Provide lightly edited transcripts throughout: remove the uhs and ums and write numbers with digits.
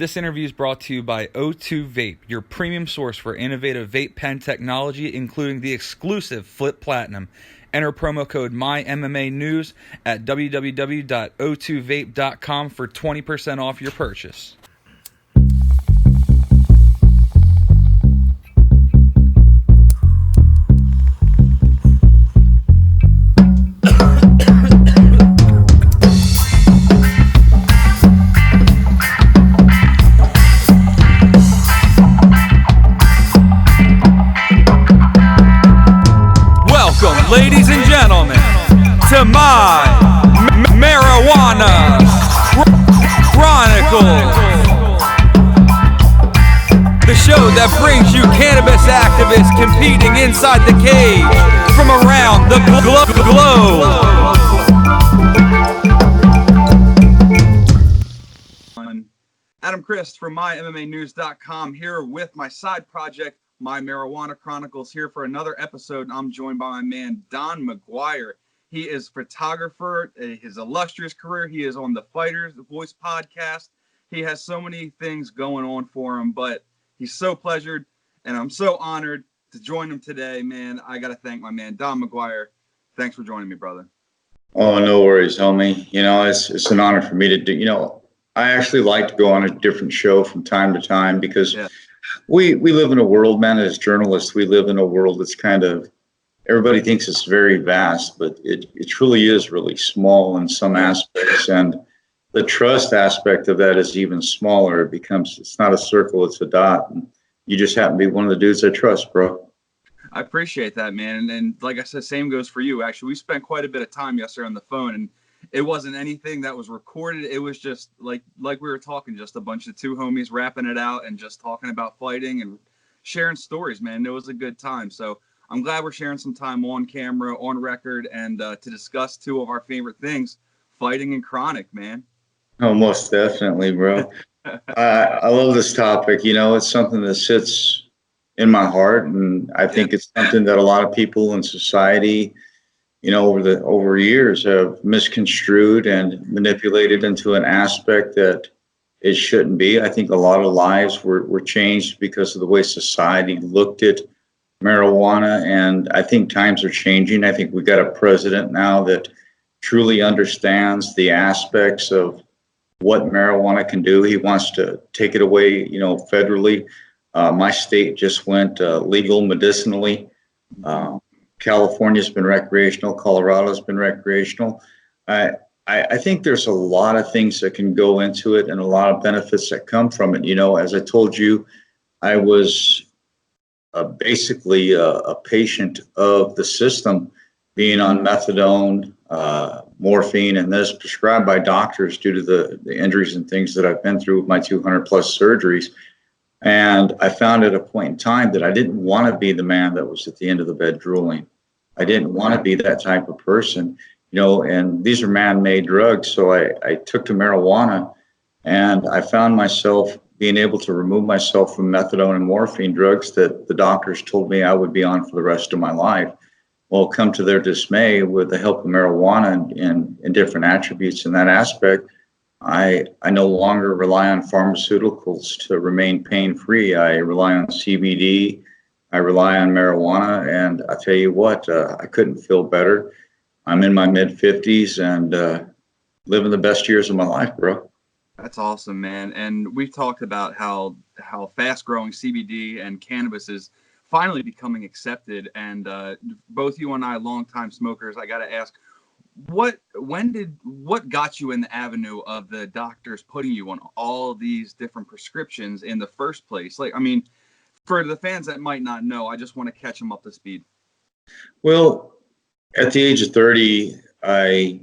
This interview is brought to you by O2 Vape, your premium source for innovative vape pen technology, including the exclusive Flip Platinum. Enter promo code MyMMANews at www.o2vape.com for 20% off your purchase. Ladies and gentlemen, to MyMMArijuana Chronicles, the show that brings you cannabis activists competing inside the cage from around the globe. Adam Christ from MyMMAnews.com here with my side project, My Marijuana Chronicles, here for another episode. I'm joined by my man, Don McGuire. He is photographer, his illustrious career. He is on the Fighters Voice podcast. He has so many things going on for him, but he's so pleasured, and I'm so honored to join him today, man. I got to thank my man, Don McGuire. Thanks for joining me, brother. Oh, no worries, homie. You know, it's an honor for me to do. You know, I actually like to go on a different show from time to time because we live in a world, man, as journalists, we live in a world that's kind of, everybody thinks it's very vast, but it truly is really small in some aspects. And the trust aspect of that is even smaller. It's not a circle, it's a dot. And you just happen to be one of the dudes I trust, bro. I appreciate that, man. And like I said, same goes for you. Actually, we spent quite a bit of time yesterday on the phone, and it wasn't anything that was recorded. It was just like we were talking, just a bunch of two homies rapping it out and just talking about fighting and sharing stories, man. It was a good time. So I'm glad we're sharing some time on camera, on record, and to discuss two of our favorite things, fighting and chronic, man. Oh, most definitely, bro. I love this topic. You know, it's something that sits in my heart, and I think it's something that a lot of people in society, you know, over years have misconstrued and manipulated into an aspect that it shouldn't be. I think a lot of lives were changed because of the way society looked at marijuana, and I think times are changing. I think we got a president now that truly understands the aspects of what marijuana can do. He wants to take it away, you know, federally. My state just went legal medicinally. California's been recreational. Colorado's been recreational. I think there's a lot of things that can go into it and a lot of benefits that come from it. You know, as I told you, I was basically a patient of the system, being on methadone, morphine, and this prescribed by doctors due to the injuries and things that I've been through with my 200 plus surgeries. And I found at a point in time that I didn't want to be the man that was at the end of the bed drooling. I didn't want to be that type of person, you know, and these are man-made drugs. So I took to marijuana, and I found myself being able to remove myself from methadone and morphine, drugs that the doctors told me I would be on for the rest of my life. Well, come to their dismay, with the help of marijuana and different attributes in that aspect, I no longer rely on pharmaceuticals to remain pain-free. I rely on CBD. I rely on marijuana, and I tell you what, I couldn't feel better. I'm in my mid-50s and living the best years of my life, bro. That's awesome, man. And we've talked about how fast-growing CBD and cannabis is finally becoming accepted. And both you and I, longtime smokers, I got to ask, what got you in the avenue of the doctors putting you on all these different prescriptions in the first place? Like, I mean, for the fans that might not know, I just want to catch them up to speed. Well, at the age of 30, I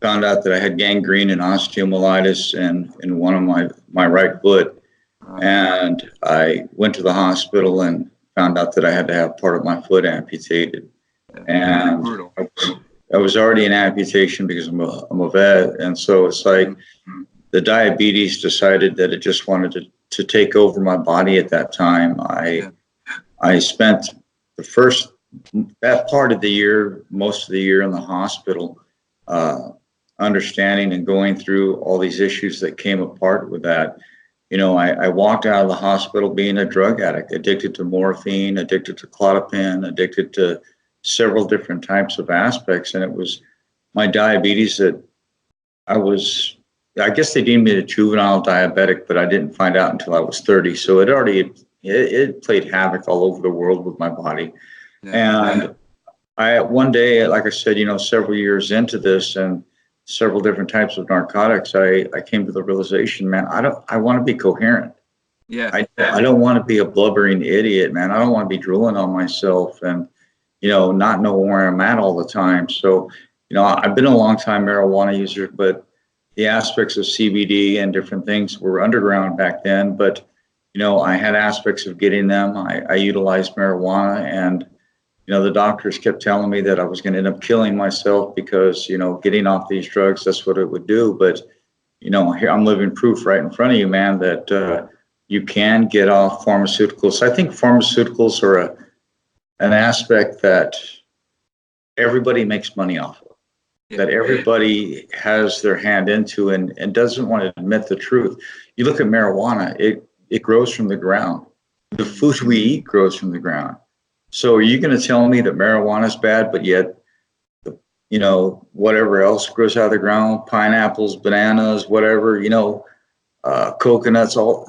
found out that I had gangrene and osteomyelitis in one of my right foot. And I went to the hospital and found out that I had to have part of my foot amputated. And brutal. I was already in amputation because I'm a vet. And so it's like the diabetes decided that it just wanted to take over my body at that time. I spent that part of the year, most of the year in the hospital, understanding and going through all these issues that came apart with that. I walked out of the hospital being a drug addict, addicted to morphine, addicted to clonopin, addicted to several different types of aspects. And it was my diabetes that I guess they deemed me a juvenile diabetic, but I didn't find out until I was 30. So it played havoc all over the world with my body. Yeah. And one day, like I said, several years into this and several different types of narcotics, I came to the realization, man, I want to be coherent. Yeah. I don't want to be a blubbering idiot, man. I don't want to be drooling on myself and, not know where I'm at all the time. So, I've been a long-time marijuana user, but the aspects of CBD and different things were underground back then. But, I had aspects of getting them. I utilized marijuana, and the doctors kept telling me that I was going to end up killing myself because, getting off these drugs, that's what it would do. But, here I'm living proof right in front of you, man, that you can get off pharmaceuticals. I think pharmaceuticals are an aspect that everybody makes money off of, that everybody has their hand into and doesn't want to admit the truth. You look at marijuana, it grows from the ground. The food we eat grows from the ground. So are you going to tell me that marijuana is bad, but yet, whatever else grows out of the ground, pineapples, bananas, whatever, coconuts, all,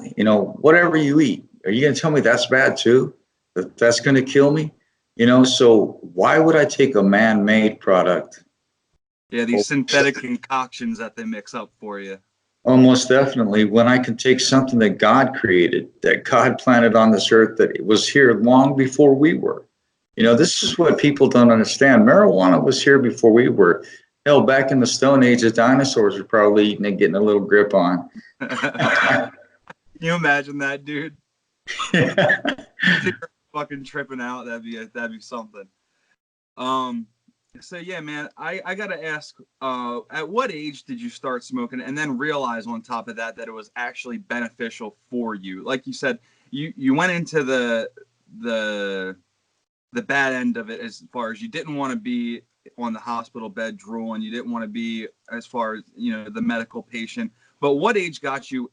whatever you eat, are you going to tell me that's bad too? That's going to kill me? So why would I take a man-made product? Yeah, these synthetic concoctions that they mix up for you. Almost definitely, when I can take something that God created, that God planted on this earth, that it was here long before we were. This is what people don't understand. Marijuana was here before we were. Hell, back in the Stone Age, the dinosaurs were probably eating and getting a little grip on. Can you imagine that, dude? Fucking tripping out. That'd be something. So yeah, man, I gotta ask, at what age did you start smoking and then realize on top of that it was actually beneficial for you? Like you said, you went into the bad end of it as far as you didn't want to be on the hospital bed drooling, you didn't want to be as far as, the medical patient. But what age got you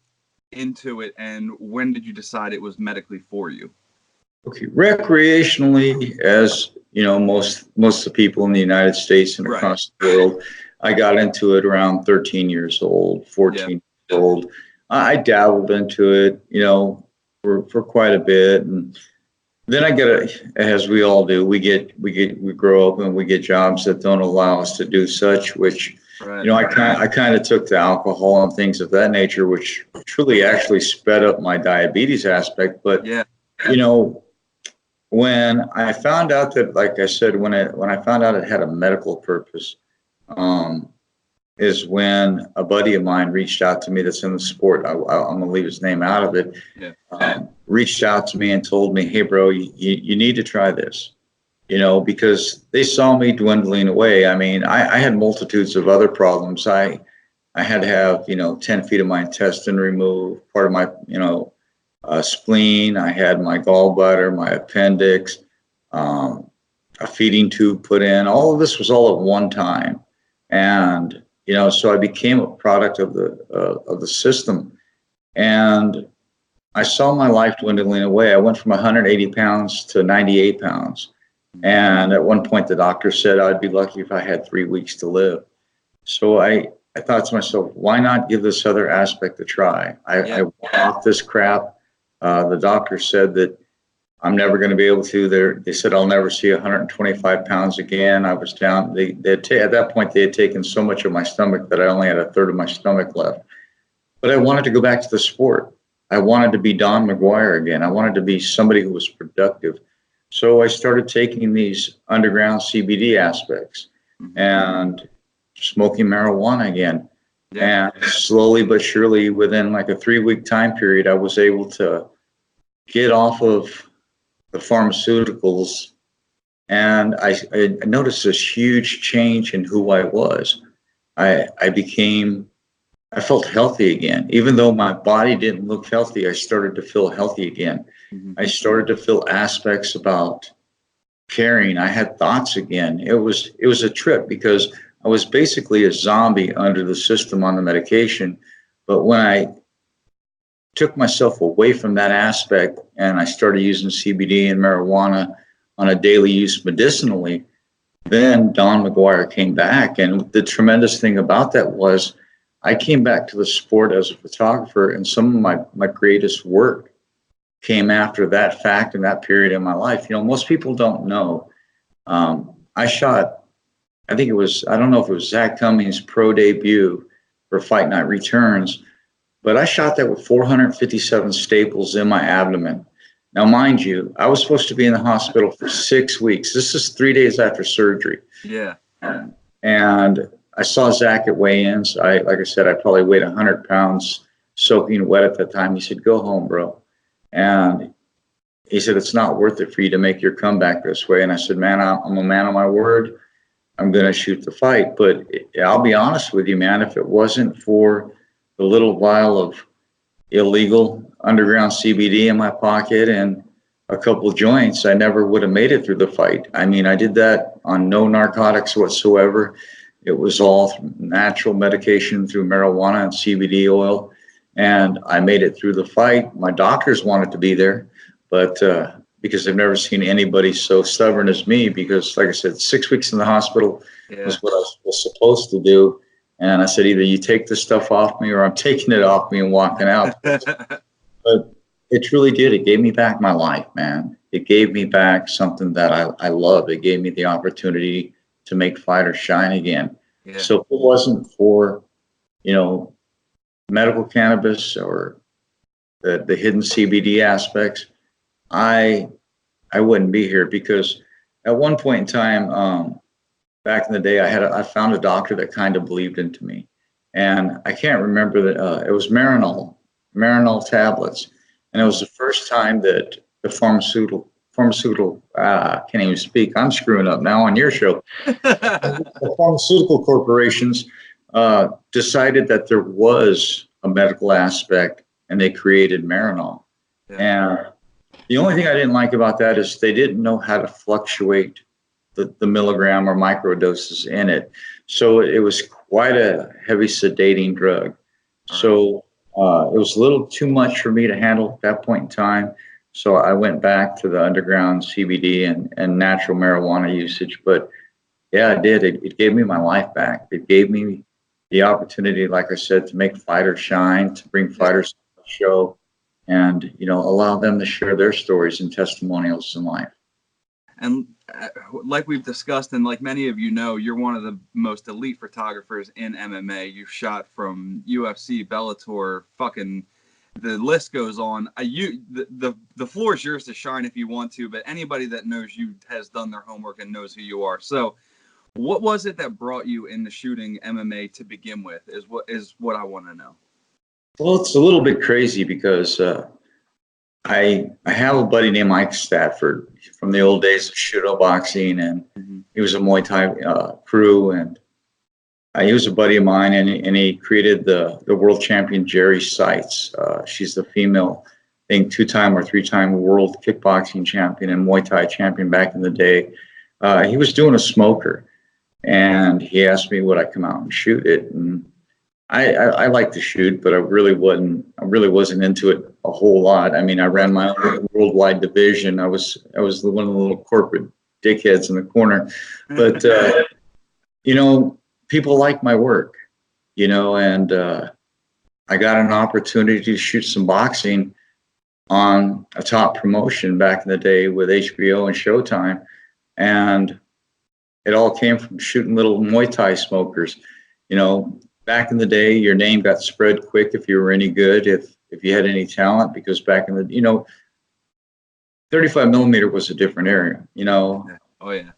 into it, and when did you decide it was medically for you? Okay, recreationally, as most of the people in the United States and across the world, I got into it around 13 years old, 14 years old. I dabbled into it, for quite a bit, and then as we all do, we grow up and we get jobs that don't allow us to do such, which I kind of took to alcohol and things of that nature, which truly actually sped up my diabetes aspect. But when I found out that, like I said, when I found out it had a medical purpose, is when a buddy of mine reached out to me that's in the sport. I'm going to leave his name out of it. Reached out to me and told me, hey, bro, you need to try this, because they saw me dwindling away. I mean, I had multitudes of other problems. I had to have, 10 feet of my intestine removed, part of my, spleen. I had my gallbladder, my appendix, a feeding tube put in. All of this was all at one time. And, so I became a product of the system. And I saw my life dwindling away. I went from 180 pounds to 98 pounds. And at one point, the doctor said I'd be lucky if I had 3 weeks to live. So I thought to myself, why not give this other aspect a try? I went off this crap. The doctor said that I'm never going to be able to. They said I'll never see 125 pounds again. I was down. At that point, they had taken so much of my stomach that I only had a third of my stomach left. But I wanted to go back to the sport. I wanted to be Don McGuire again. I wanted to be somebody who was productive. So I started taking these underground CBD aspects and smoking marijuana again. And slowly but surely, within like a 3-week time period, I was able to get off of the pharmaceuticals. And I noticed this huge change in who I was. I felt healthy again. Even though my body didn't look healthy, I started to feel healthy again. I started to feel aspects about caring. I had thoughts again. It was a trip because I was basically a zombie under the system on the medication. But when took myself away from that aspect and I started using CBD and marijuana on a daily use medicinally, then Don McGuire came back. And the tremendous thing about that was I came back to the sport as a photographer, and some of my greatest work came after that fact and that period in my life. You know, most people don't know. I shot, I think it was, I don't know if it was Zach Cummings' pro debut for Fight Night Returns, but I shot that with 457 staples in my abdomen. Now, mind you, I was supposed to be in the hospital for 6 weeks. This is 3 days after surgery. Yeah. And I saw Zach at weigh-ins. Like I said, I probably weighed 100 pounds soaking wet at that time. He said, "Go home, bro." And he said, "It's not worth it for you to make your comeback this way." And I said, "Man, I'm a man of my word. I'm going to shoot the fight." But I'll be honest with you, man, if it wasn't for the little vial of illegal underground CBD in my pocket and a couple of joints, I never would have made it through the fight. I mean, I did that on no narcotics whatsoever. It was all natural medication through marijuana and CBD oil. And I made it through the fight. My doctors wanted to be there, but because they've never seen anybody so stubborn as me, because like I said, 6 weeks in the hospital was what I was supposed to do. And I said, either you take this stuff off me or I'm taking it off me and walking out. But it truly did. It gave me back my life, man. It gave me back something that I love. It gave me the opportunity to make fighters shine again. Yeah. So if it wasn't for, you know, medical cannabis or the hidden CBD aspects, I wouldn't be here, because at one point in time, back in the day, I found a doctor that kind of believed into me, and I can't remember that it was Marinol tablets, and it was the first time that the pharmaceutical I can't even speak. I'm screwing up now on your show. The pharmaceutical corporations decided that there was a medical aspect, and they created Marinol. Yeah. And the only thing I didn't like about that is they didn't know how to fluctuate the milligram or micro doses in it. So it was quite a heavy sedating drug. So it was a little too much for me to handle at that point in time. So I went back to the underground CBD and natural marijuana usage. But yeah, it did. It gave me my life back. It gave me the opportunity, like I said, to make fighters shine, to bring fighters to the show, and, you know, allow them to share their stories and testimonials in life. And like we've discussed, and like many of you know, you're one of the most elite photographers in MMA. You've shot from UFC, Bellator, fucking, the list goes on. The floor is yours to shine if you want to, but anybody that knows you has done their homework and knows who you are. So what was it that brought you into shooting MMA to begin with, is what I want to know. Well, it's a little bit crazy because I have a buddy named Mike Stafford from the old days of judo boxing, and he was a Muay Thai crew, and he was a buddy of mine, and he created the world champion Jerry Seitz. She's the female, I think, 2-time or 3-time world kickboxing champion and Muay Thai champion back in the day. He was doing a smoker, and he asked me would I come out and shoot it, and I like to shoot, but I really wasn't into it a whole lot. I mean, I ran my own worldwide division. I was one of the little corporate dickheads in the corner, but you know, people like my work, you know, and I got an opportunity to shoot some boxing on a top promotion back in the day with HBO and Showtime, and it all came from shooting little Muay Thai smokers, you know. Back in the day, your name got spread quick if you were any good, if you had any talent, because back in the, you know, 35 millimeter was a different area, you know. Oh yeah.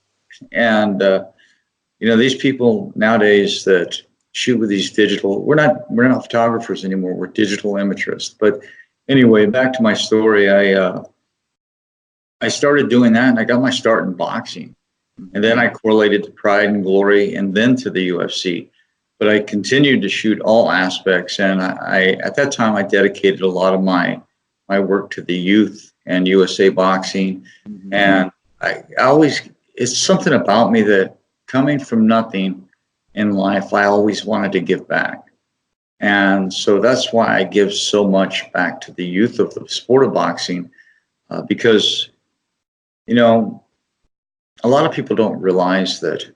And you know, these people nowadays that shoot with these digital, we're not photographers anymore. We're digital imagists. But anyway, back to my story. I started doing that, and I got my start in boxing, and then I correlated to Pride and Glory, and then to the UFC. But I continued to shoot all aspects, and I at that time I dedicated a lot of my work to the youth and USA boxing. And I always, it's something about me that coming from nothing in life, I always wanted to give back. And so that's why I give so much back to the youth of the sport of boxing, because, you know, a lot of people don't realize that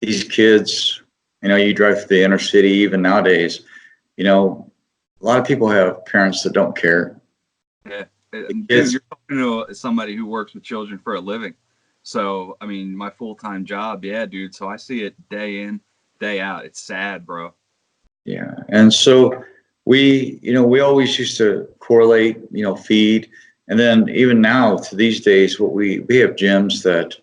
these kids, you know, you drive through the inner city, even nowadays, you know, a lot of people have parents that don't care. Yeah. Dude, you're talking to somebody who works with children for a living. So, I mean, my full-time job, yeah, dude. So I see it day in, day out. It's sad, bro. Yeah. And so we always used to correlate, you know, feed. And then even now to these days, we have gyms that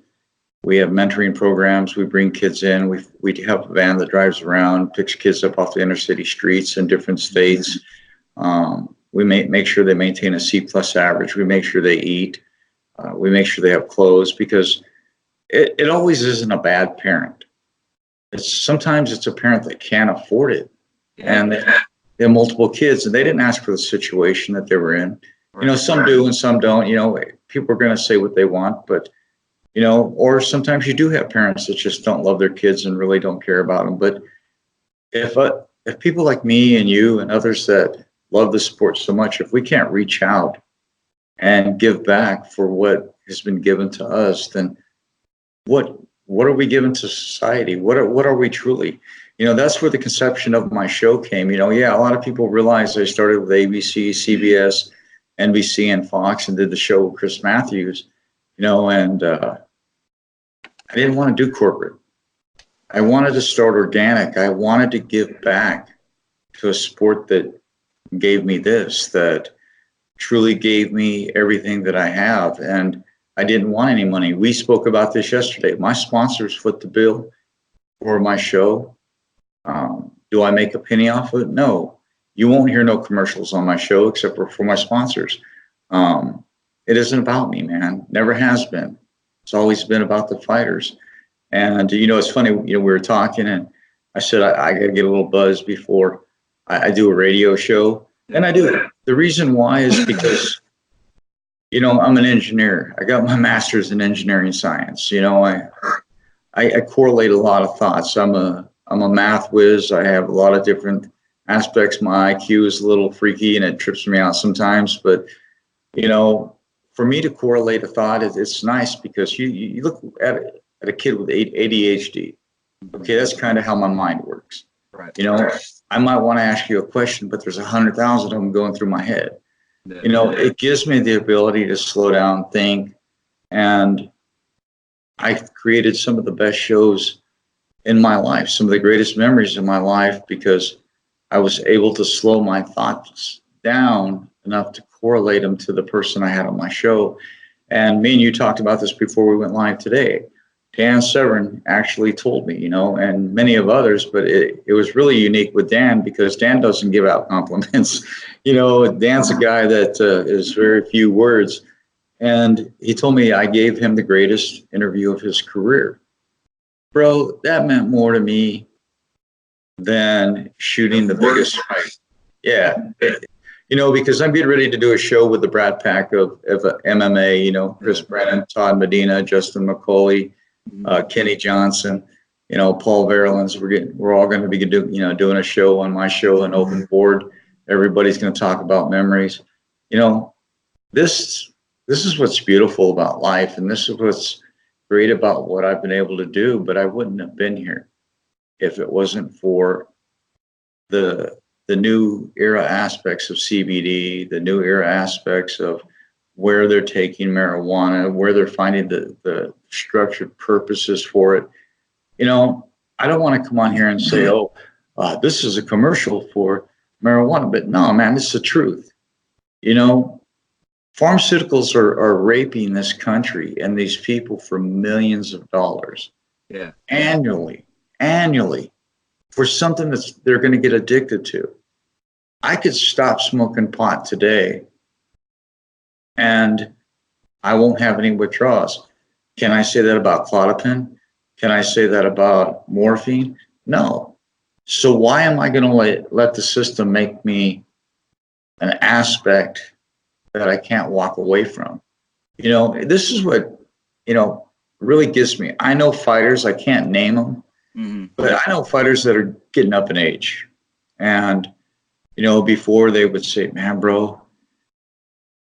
we have mentoring programs. We bring kids in. We have a van that drives around, picks kids up off the inner city streets in different states. We make sure they maintain a C+ average. We make sure they eat. We make sure they have clothes, because it always isn't a bad parent. Sometimes it's a parent that can't afford it. Yeah. And they have multiple kids, and they didn't ask for the situation that they were in. Right. You know, some do and some don't. You know, people are going to say what they want, but, you know, or sometimes you do have parents that just don't love their kids and really don't care about them. But if people like me and you and others that love the sport so much, if we can't reach out and give back for what has been given to us, then what are we giving to society? What are we truly? You know, that's where the conception of my show came. You know, yeah, a lot of people realize I started with ABC, CBS, NBC, and Fox, and did the show with Chris Matthews. You know, and I didn't want to do corporate. I wanted to start organic. I wanted to give back to a sport that gave me this, that truly gave me everything that I have. And I didn't want any money. We spoke about this yesterday. My sponsors foot the bill for my show. Do I make a penny off of it? No. You won't hear no commercials on my show except for my sponsors. It isn't about me, man. Never has been. It's always been about the fighters. And, you know, it's funny, you know, we were talking and I said, I got to get a little buzz before I do a radio show. And I do. The reason why is because, you know, I'm an engineer. I got my master's in engineering science. You know, I correlate a lot of thoughts. I'm a math whiz. I have a lot of different aspects. My IQ is a little freaky and it trips me out sometimes. But, you know, for me to correlate a thought, it's nice because you look at a kid with ADHD. Okay, that's kind of how my mind works. Right. You know, I might want to ask you a question, but there's 100,000 of them going through my head. Yeah. You know, it gives me the ability to slow down, think, and I've created some of the best shows in my life, some of the greatest memories in my life, because I was able to slow my thoughts down enough to correlate them to the person I had on my show. And me and you talked about this before we went live today. Dan Severn actually told me, you know, and many of others, but it was really unique with Dan because Dan doesn't give out compliments. You know, Dan's a guy that is very few words. And he told me I gave him the greatest interview of his career. Bro, that meant more to me than shooting the biggest fight. Yeah. You know, because I'm getting ready to do a show with the Brat Pack of MMA, you know, Chris Brennan, Todd Medina, Justin McCauley, Kenny Johnson, you know, Paul Verlins. We're all going to be doing a show on my show, an open board. Everybody's going to talk about memories. You know, this is what's beautiful about life, and this is what's great about what I've been able to do. But I wouldn't have been here if it wasn't for the new era aspects of CBD, the new era aspects of where they're taking marijuana, where they're finding the structured purposes for it. You know, I don't want to come on here and say, oh, this is a commercial for marijuana, but no, man, this is the truth. You know, pharmaceuticals are raping this country and these people for millions of dollars annually for something they're going to get addicted to. I could stop smoking pot today and I won't have any withdrawals. Can I say that about Clozapine? Can I say that about morphine? No. So why am I going to let the system make me an aspect that I can't walk away from? You know, this is what, you know, really gets me. I know fighters, I can't name them, but I know fighters that are getting up in age. And before they would say, man, bro,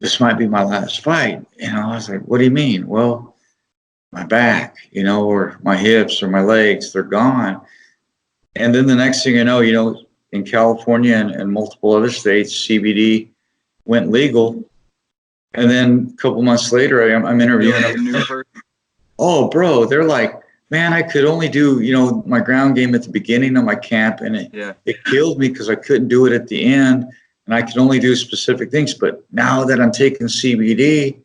this might be my last fight. I was like, what do you mean? Well, my back, or my hips or my legs, they're gone. And then the next thing in California and multiple other states, CBD went legal. And then a couple months later, I'm interviewing them. Oh, bro, they're like, man, I could only do, my ground game at the beginning of my camp, and it killed me because I couldn't do it at the end, and I could only do specific things. But now that I'm taking CBD,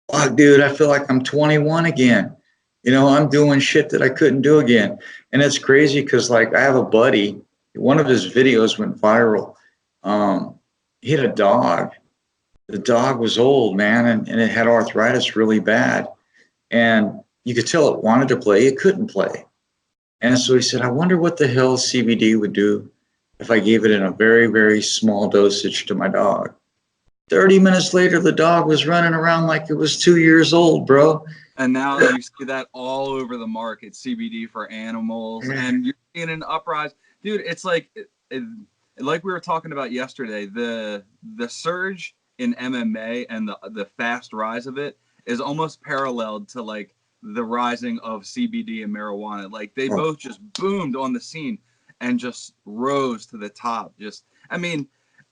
oh, dude, I feel like I'm 21 again. I'm doing shit that I couldn't do again. And it's crazy because, like, I have a buddy, one of his videos went viral. He had a dog. The dog was old, man, and it had arthritis really bad. And you could tell it wanted to play, it couldn't play. And so he said, I wonder what the hell CBD would do if I gave it in a very, very small dosage to my dog. 30 minutes later, the dog was running around like it was 2 years old, bro. And now you see that all over the market, CBD for animals, and you're seeing an uprise. Dude, it's like we were talking about yesterday, the surge in MMA and the fast rise of it is almost paralleled to like the rising of CBD and marijuana. Like they both just boomed on the scene and just rose to the top.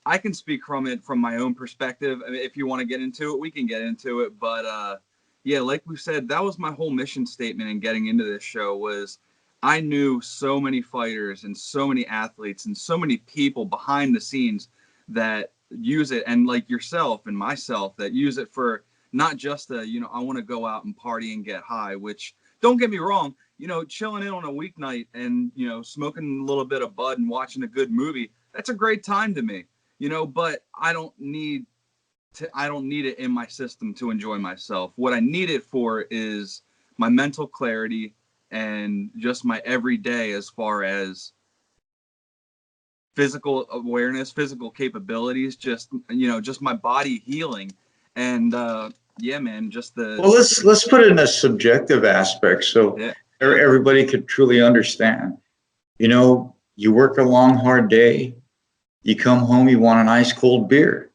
I can speak from my own perspective. I mean, if you want to get into it, we can get into it. But yeah, like we said, that was my whole mission statement in getting into this show was I knew so many fighters and so many athletes and so many people behind the scenes that use it, and like yourself and myself that use it for not just I want to go out and party and get high, which don't get me wrong, chilling in on a weeknight and, smoking a little bit of bud and watching a good movie, that's a great time to me, but I don't need it in my system to enjoy myself. What I need it for is my mental clarity and just my everyday as far as physical awareness, physical capabilities, just my body healing. And yeah, man, well, let's put it in a subjective aspect so everybody could truly understand. You work a long, hard day, you come home, you want an ice cold beer.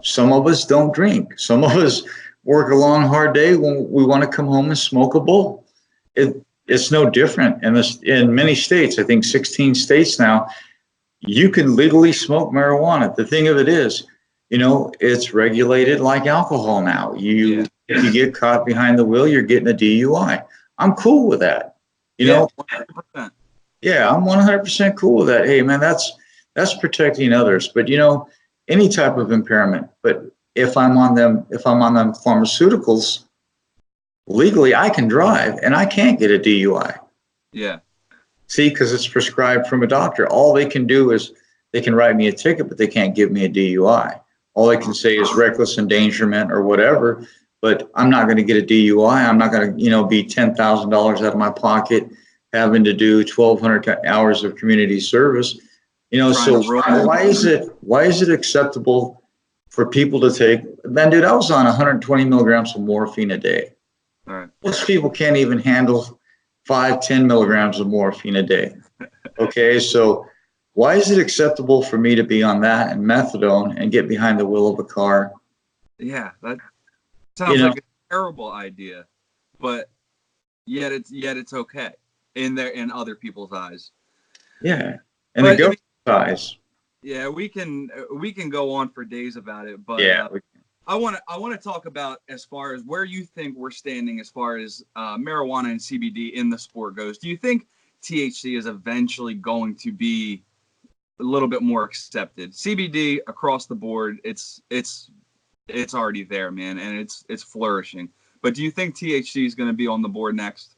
Some of us don't drink. Some of us work a long, hard day when we want to come home and smoke a bowl. It's no different in many states. I think 16 states now, you can legally smoke marijuana. The thing of it is, it's regulated like alcohol now. If you get caught behind the wheel, you're getting a DUI. I'm cool with that. 100%. Yeah, I'm 100% cool with that. Hey, man, that's protecting others. But any type of impairment. But if I'm on them pharmaceuticals, legally I can drive and I can't get a DUI. Yeah. See, because it's prescribed from a doctor. All they can do is they can write me a ticket, but they can't give me a DUI. All they can say is reckless endangerment or whatever, but I'm not going to get a DUI. I'm not going to, be $10,000 out of my pocket having to do 1,200 hours of community service. So why is it acceptable for people to take? Man, dude, I was on 120 milligrams of morphine a day. All right. Most people can't even handle 5-10 milligrams of morphine a day. Okay, so why is it acceptable for me to be on that and methadone and get behind the wheel of a car? Yeah, that sounds like a terrible idea, but yet it's okay in other people's eyes. Yeah, and the government's eyes. Yeah, we can go on for days about it, but I want to talk about as far as where you think we're standing as far as marijuana and CBD in the sport goes. Do you think THC is eventually going to be a little bit more accepted? CBD across the board, it's already there, man, and it's flourishing. But do you think THC is going to be on the board next?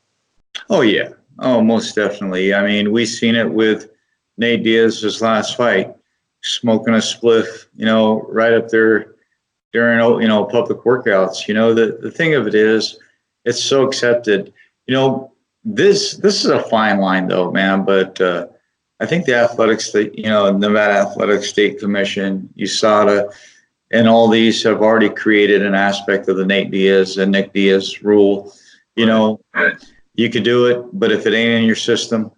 Oh yeah, most definitely. I mean, we've seen it with Nate Diaz's last fight, smoking a spliff, right up there during public workouts. The thing of it is, it's so accepted. This is a fine line though, man. But I think the athletics, Nevada Athletic State Commission, USADA, and all these have already created an aspect of the Nate Diaz and Nick Diaz rule. You could do it, but if it ain't in your system,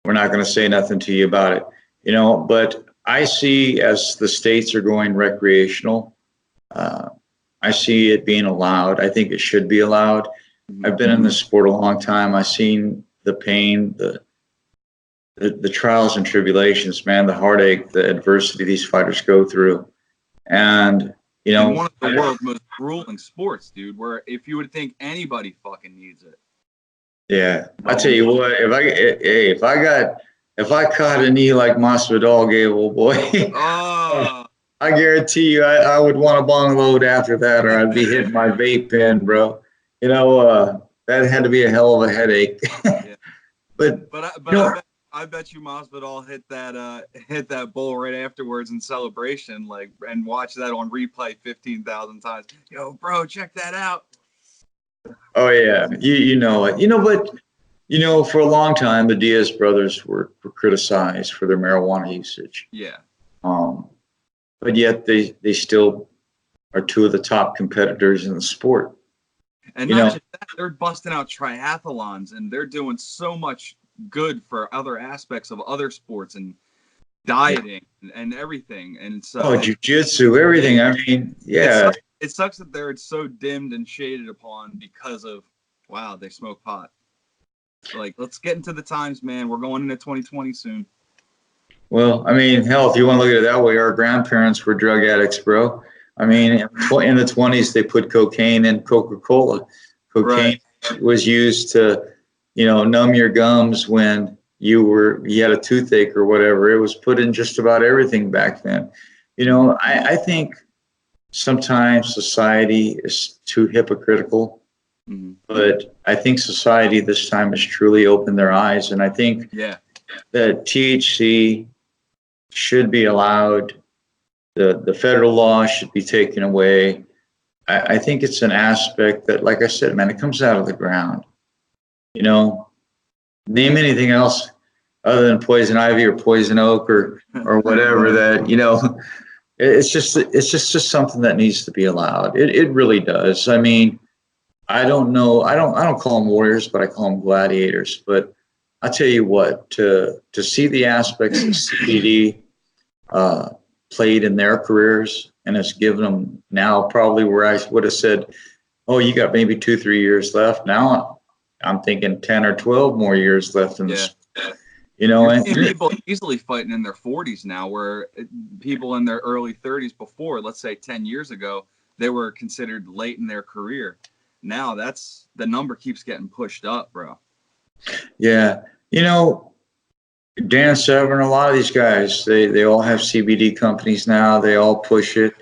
we're not going to say nothing to you about it. But I see as the states are going recreational, I see it being allowed. I think it should be allowed. I've been in this sport a long time. I've seen the pain, the trials and tribulations, man, the heartache, the adversity these fighters go through. And, you know, and one of the world's most grueling sports, dude, where if you would think anybody fucking needs it. yeah, I tell you what, if I caught a knee like Masvidal gave, old boy, I guarantee you, I would want a bong load after that, or I'd be hitting my vape pen, bro. You know, that had to be a hell of a headache. Yeah. but you know, I bet you Masvidal hit that bowl right afterwards in celebration, like, and watch that on replay 15,000 times. Yo, bro, check that out. Oh yeah, you know it. You know, but you know, for a long time, the Diaz brothers were criticized for their marijuana usage. Yeah. But yet they still are two of the top competitors in the sport. And not just that, they're busting out triathlons, and they're doing so much good for other aspects of other sports and dieting and everything. And so jiu-jitsu, everything. I mean, yeah. It sucks that they're so dimmed and shaded upon because of, wow, they smoke pot. Like, let's get into the times, man. We're going into 2020 soon. Well, I mean, hell, if you want to look at it that way, our grandparents were drug addicts, bro. I mean, in the 20s, they put cocaine in Coca-Cola. Cocaine was used to, you know, numb your gums when you had a toothache or whatever. It was put in just about everything back then. You know, I think sometimes society is too hypocritical, but I think society this time has truly opened their eyes. And I think that THC should be allowed. The federal law should be taken away. I think it's an aspect that, like I said, man, it comes out of the ground. You know, name anything else other than poison ivy or poison oak or whatever that, you know, it's just something that needs to be allowed. It really does. I mean, I don't know. I don't call them warriors, but I call them gladiators. But I tell you what, to see the aspects of CBD played in their careers, and it's given them now probably where I would have said, oh, you got maybe 2-3 years left. Now I'm thinking 10 or 12 more years left in this. You know, and people easily fighting in their 40s now, where people in their early 30s before, let's say 10 years ago, they were considered late in their career. Now the number keeps getting pushed up, bro. Yeah. You know, Dan Severn, a lot of these guys, they all have CBD companies now. They all push it.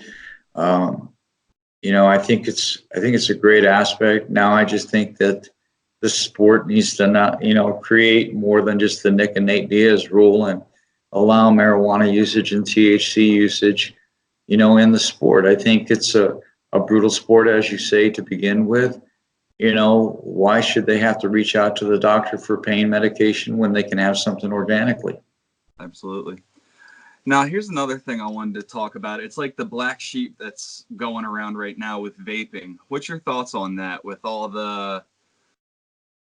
You know, I think it's a great aspect. Now I just think that the sport needs to not, you know, create more than just the Nick and Nate Diaz rule and allow marijuana usage and THC usage, you know, in the sport. I think it's a brutal sport, as you say, to begin with. You know, why should they have to reach out to the doctor for pain medication when they can have something organically? Absolutely. Now, here's another thing I wanted to talk about. It's like the black sheep that's going around right now with vaping. What's your thoughts on that, with all the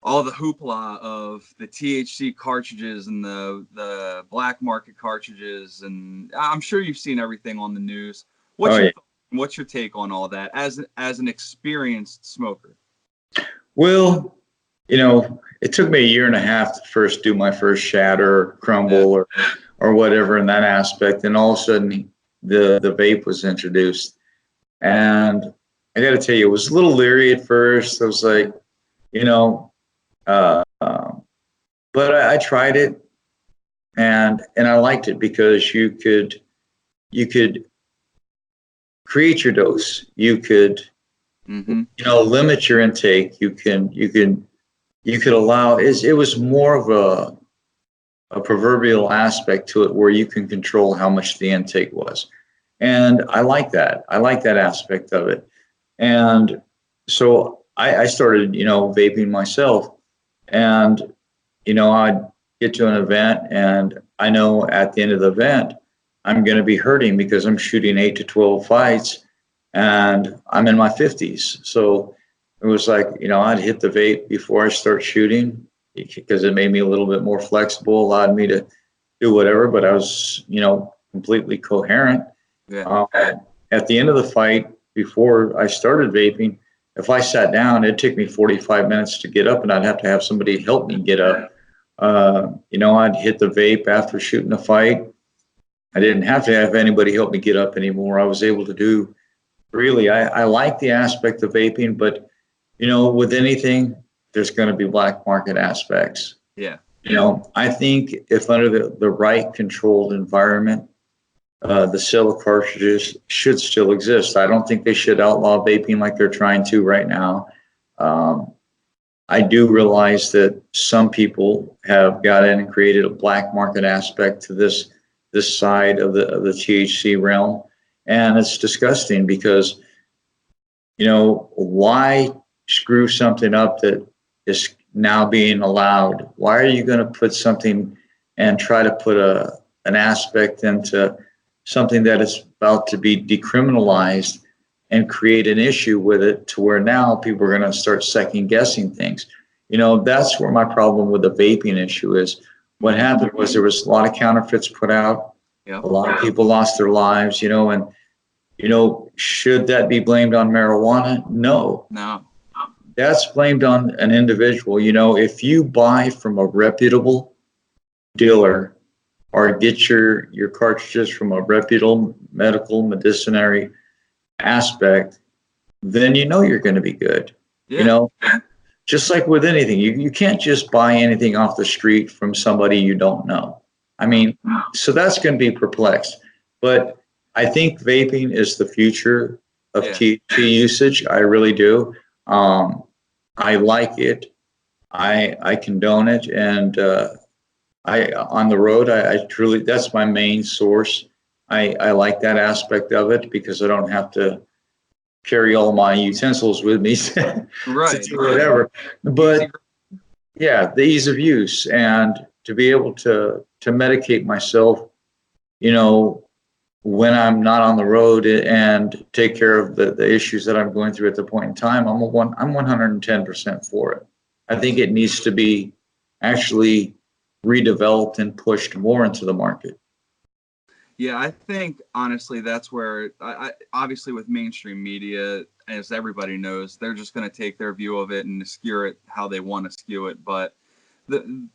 hoopla of the THC cartridges and the black market cartridges? And I'm sure you've seen everything on the news. What's your take on all that as an experienced smoker? Well, you know, it took me 1.5 years to first do my first shatter or crumble or whatever in that aspect. And all of a sudden the vape was introduced. And I got to tell you, it was a little leery at first. I was like, you know, but I tried it and I liked it because you could create your dose. You could, you know, limit your intake. You could allow, it was more of a proverbial aspect to it where you can control how much the intake was. And I like that. I like that aspect of it. And so I started, you know, vaping myself. And, you know, I'd get to an event and I know at the end of the event, I'm going to be hurting because I'm shooting 8 to 12 fights and I'm in my 50s. So it was like, you know, I'd hit the vape before I start shooting because it made me a little bit more flexible, allowed me to do whatever. But I was, you know, completely coherent. Yeah. At the end of the fight, before I started vaping, if I sat down, it'd take me 45 minutes to get up, and I'd have to have somebody help me get up. I'd hit the vape after shooting a fight. I didn't have to have anybody help me get up anymore. I was able to do really, I like the aspect of vaping, but with anything, there's going to be black market aspects. Yeah. I think if under the right controlled environment, the sale of cartridges should still exist. I don't think they should outlaw vaping like they're trying to right now. I do realize that some people have got in and created a black market aspect to this side of the THC realm, and it's disgusting because why screw something up that is now being allowed? Why are you going to put something and try to put an aspect into something that is about to be decriminalized and create an issue with it to where now people are going to start second guessing things? That's where my problem with the vaping issue is. What happened was there was a lot of counterfeits put out. Yeah. A lot of people lost their lives, and should that be blamed on marijuana? No. That's blamed on an individual. If you buy from a reputable dealer or get your cartridges from a reputable medicinary aspect, then you're going to be good. Yeah. Just like with anything, you can't just buy anything off the street from somebody you don't know. I mean, so that's going to be perplexed. But I think vaping is the future of THC usage. I really do. I like it. I condone it, and I on the road. I truly, that's my main source. I like that aspect of it because I don't have to carry all my utensils with me to do whatever. But yeah, the ease of use and to be able to medicate myself, when I'm not on the road and take care of the issues that I'm going through at the point in time, I'm 110% for it. I think it needs to be actually redeveloped and pushed more into the market. Yeah, I think honestly that's where I obviously with mainstream media, as everybody knows, they're just going to take their view of it and skew it how they want to skew it. But the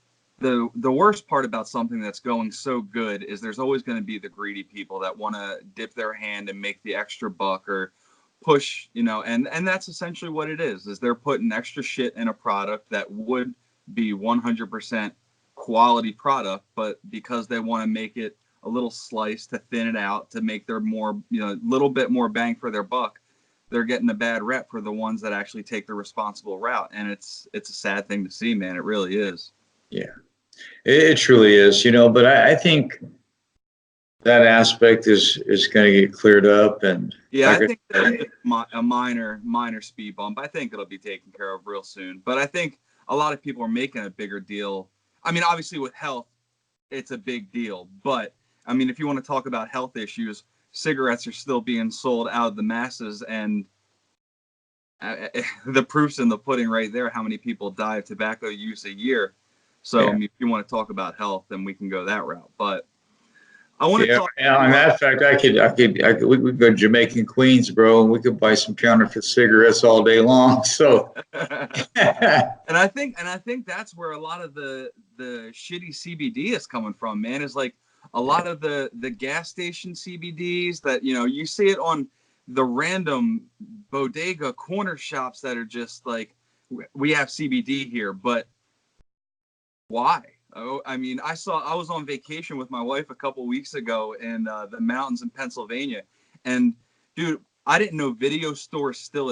worst part about something that's going so good is there's always going to be the greedy people that want to dip their hand and make the extra buck or push, and that's essentially what it is they're putting extra shit in a product that would be 100% quality product, but because they want to make it a little slice to thin it out to make their more, little bit more bang for their buck, they're getting a bad rep for the ones that actually take the responsible route. And it's a sad thing to see, man. It really is. Yeah, it truly is, but I think that aspect is going to get cleared up. And yeah, I think that's a minor speed bump. I think it'll be taken care of real soon. But I think a lot of people are making a bigger deal. I mean, obviously with health, it's a big deal. But I mean, if you want to talk about health issues, cigarettes are still being sold out of the masses, and the proof's in the pudding right there. How many people die of tobacco use a year? So I mean, if you want to talk about health, then we can go that route. But I want to talk. Yeah, on that fact, we could go to Jamaican Queens, bro, and we could buy some counterfeit cigarettes all day long. So, and I think that's where a lot of the shitty CBD is coming from, man. Is like a lot of the gas station CBDs that you see it on the random bodega corner shops that are just like, we have CBD here, but why? Oh, I mean, I was on vacation with my wife a couple weeks ago in the mountains in Pennsylvania, and dude, I didn't know video stores still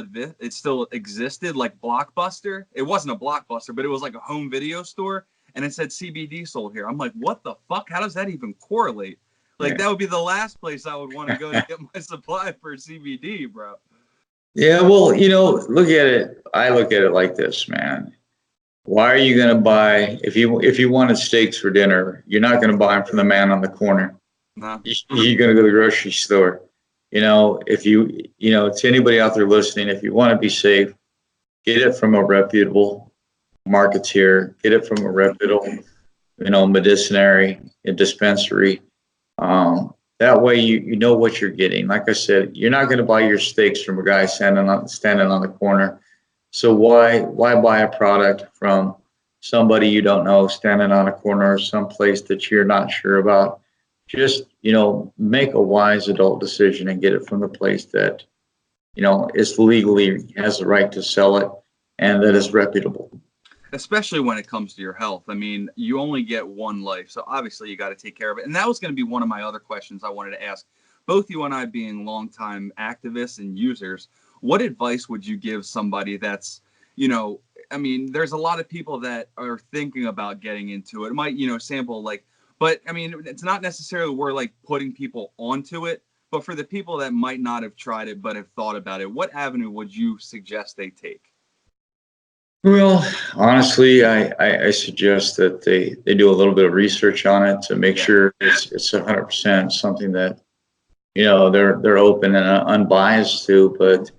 existed, like Blockbuster. It wasn't a Blockbuster, but it was like a home video store, and it said CBD sold here. I'm like, what the fuck? How does that even correlate? Like, that would be the last place I would want to go to get my supply for CBD, bro. Yeah, well, look at it. I look at it like this, man. Why are you going to buy, if you wanted steaks for dinner, you're not going to buy them from the man on the corner. No. You're going to go to the grocery store. If to anybody out there listening, if you want to be safe, get it from a reputable marketeer, get it from a reputable, medicinary, a dispensary. That way you know what you're getting. Like I said, you're not going to buy your steaks from a guy standing on the corner. So why buy a product from somebody you don't know standing on a corner or someplace that you're not sure about? Just, make a wise adult decision and get it from the place that, is legally has the right to sell it and that is reputable. Especially when it comes to your health. I mean, you only get one life, so obviously you got to take care of it. And that was going to be one of my other questions I wanted to ask. Both you and I being longtime activists and users, what advice would you give somebody that's, I mean, there's a lot of people that are thinking about getting into it. It might, sample like, but I mean, it's not necessarily we're like putting people onto it, but for the people that might not have tried it but have thought about it, what avenue would you suggest they take? Well, honestly, I suggest that they do a little bit of research on it to make sure it's 100% something that they're open and unbiased to. But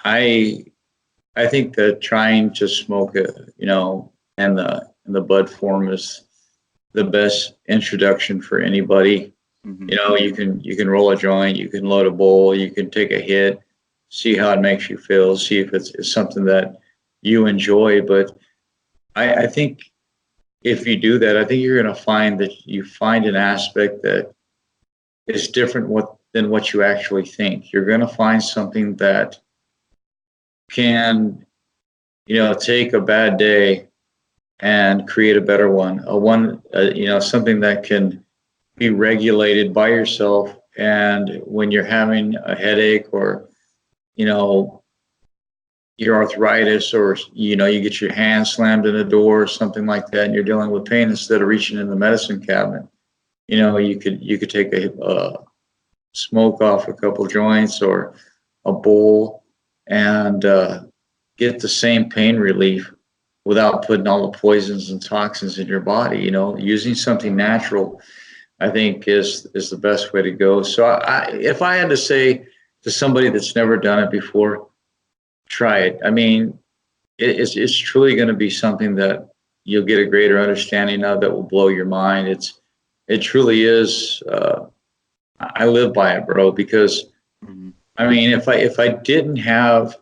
I I think that trying to smoke it, and the bud form is the best introduction for anybody. Mm-hmm. You can roll a joint, you can load a bowl, you can take a hit, see how it makes you feel, see if it's something that you enjoy. But I think if you do that, I think you're going to find that you find an aspect that is different than what you actually think. You're going to find something that can, take a bad day and create a better one. Something that can be regulated by yourself. And when you're having a headache or, your arthritis, or you get your hand slammed in a door or something like that, and you're dealing with pain, instead of reaching in the medicine cabinet, you could take a smoke off a couple joints or a bowl and get the same pain relief without putting all the poisons and toxins in your body. Using something natural, I think is the best way to go. So if I had to say to somebody that's never done it before, try it. I mean, it's truly going to be something that you'll get a greater understanding of, that will blow your mind. It truly is. I live by it, bro, because I mean, if I didn't have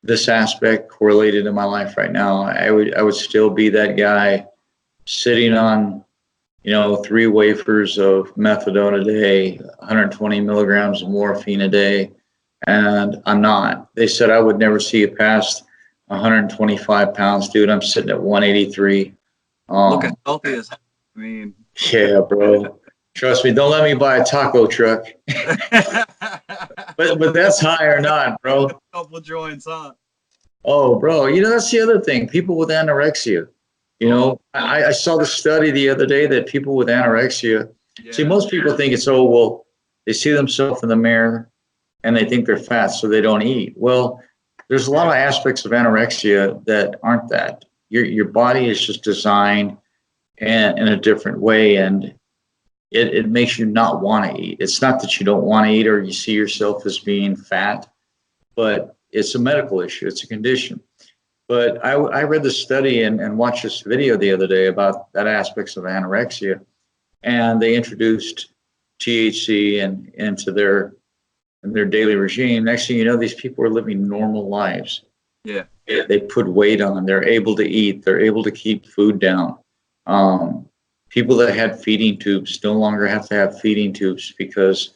this aspect correlated in my life right now, I would still be that guy sitting on, 3 wafers of methadone a day, 120 milligrams of morphine a day. And I'm not. They said I would never see it past 125 pounds, dude. I'm sitting at 183. Look as healthy as, I mean. Yeah, bro. Trust me, don't let me buy a taco truck. but that's high or not, bro. A couple joints, huh? Oh, bro. That's the other thing. People with anorexia. I saw the study the other day that people with anorexia. Yeah. See, most people think it's, they see themselves in the mirror and they think they're fat, so they don't eat. Well, there's a lot of aspects of anorexia that aren't that. Your body is just designed in a different way, and it makes you not want to eat. It's not that you don't want to eat or you see yourself as being fat, but it's a medical issue. It's a condition. But I read the study and watched this video the other day about that aspects of anorexia, and they introduced THC into their daily regime. Next thing you know, these people are living normal lives. Yeah. They put weight on. They're able to eat. They're able to keep food down. People that had feeding tubes no longer have to have feeding tubes because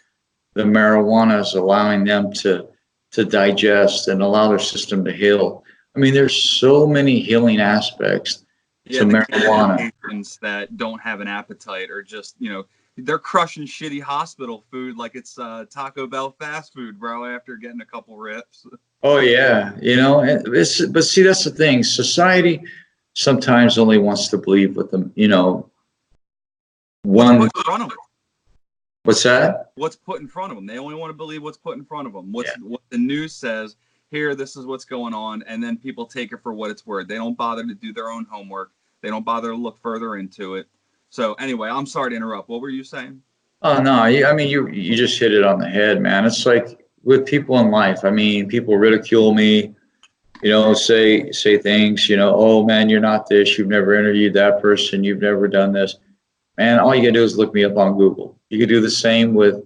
the marijuana is allowing them to digest and allow their system to heal. I mean, there's so many healing aspects to marijuana. Patients that don't have an appetite, or just, they're crushing shitty hospital food like it's Taco Bell fast food, bro, after getting a couple rips. Oh, yeah. But see, that's the thing. Society sometimes only wants to believe with them, one. What's put in front of them? What's that? What's put in front of them. They only want to believe what's put in front of them. What the news says. Here, this is what's going on, and then people take it for what it's worth. They don't bother to do their own homework. They don't bother to look further into it. So anyway, I'm sorry to interrupt. What were you saying? Oh, no. I mean, you just hit it on the head, man. It's like with people in life. I mean, people ridicule me, say things, oh, man, you're not this. You've never interviewed that person. You've never done this. man, all you gotta do is look me up on Google. You could do the same with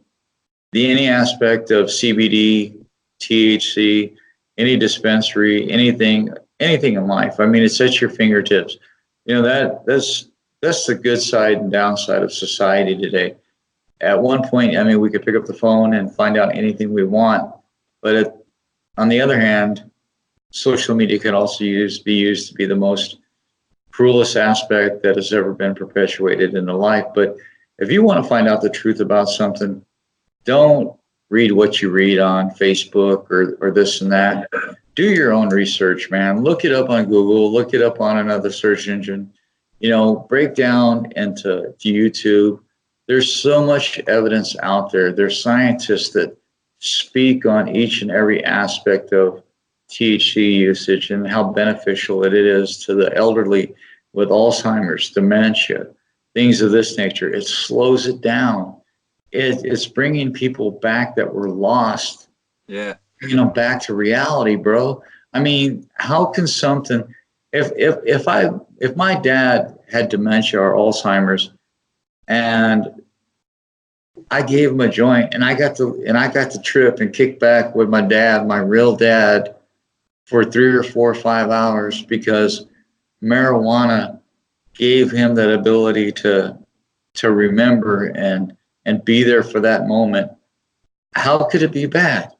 any aspect of CBD, THC, any dispensary, anything in life. I mean, it's at your fingertips. You know, that's the good side and downside of society today. At one point, I mean, we could pick up the phone and find out anything we want, but on the other hand, social media can also be used to be the most cruelest aspect that has ever been perpetuated in the life. But if you want to find out the truth about something, don't read what you read on Facebook or this and that. Do your own research, man. Look it up on Google, look it up on another search engine. You know, break down into YouTube. There's so much evidence out there. There's scientists that speak on each and every aspect of THC usage and how beneficial it is to the elderly with Alzheimer's, dementia, things of this nature. It slows it down. It's bringing people back that were lost, Yeah. you know, back to reality, bro. I mean, how can something, if my dad had dementia or Alzheimer's and I gave him a joint and I got to trip and kick back with my dad, my real dad, for 3 or 4 or 5 hours because marijuana gave him that ability to remember and be there for that moment. How could it be bad?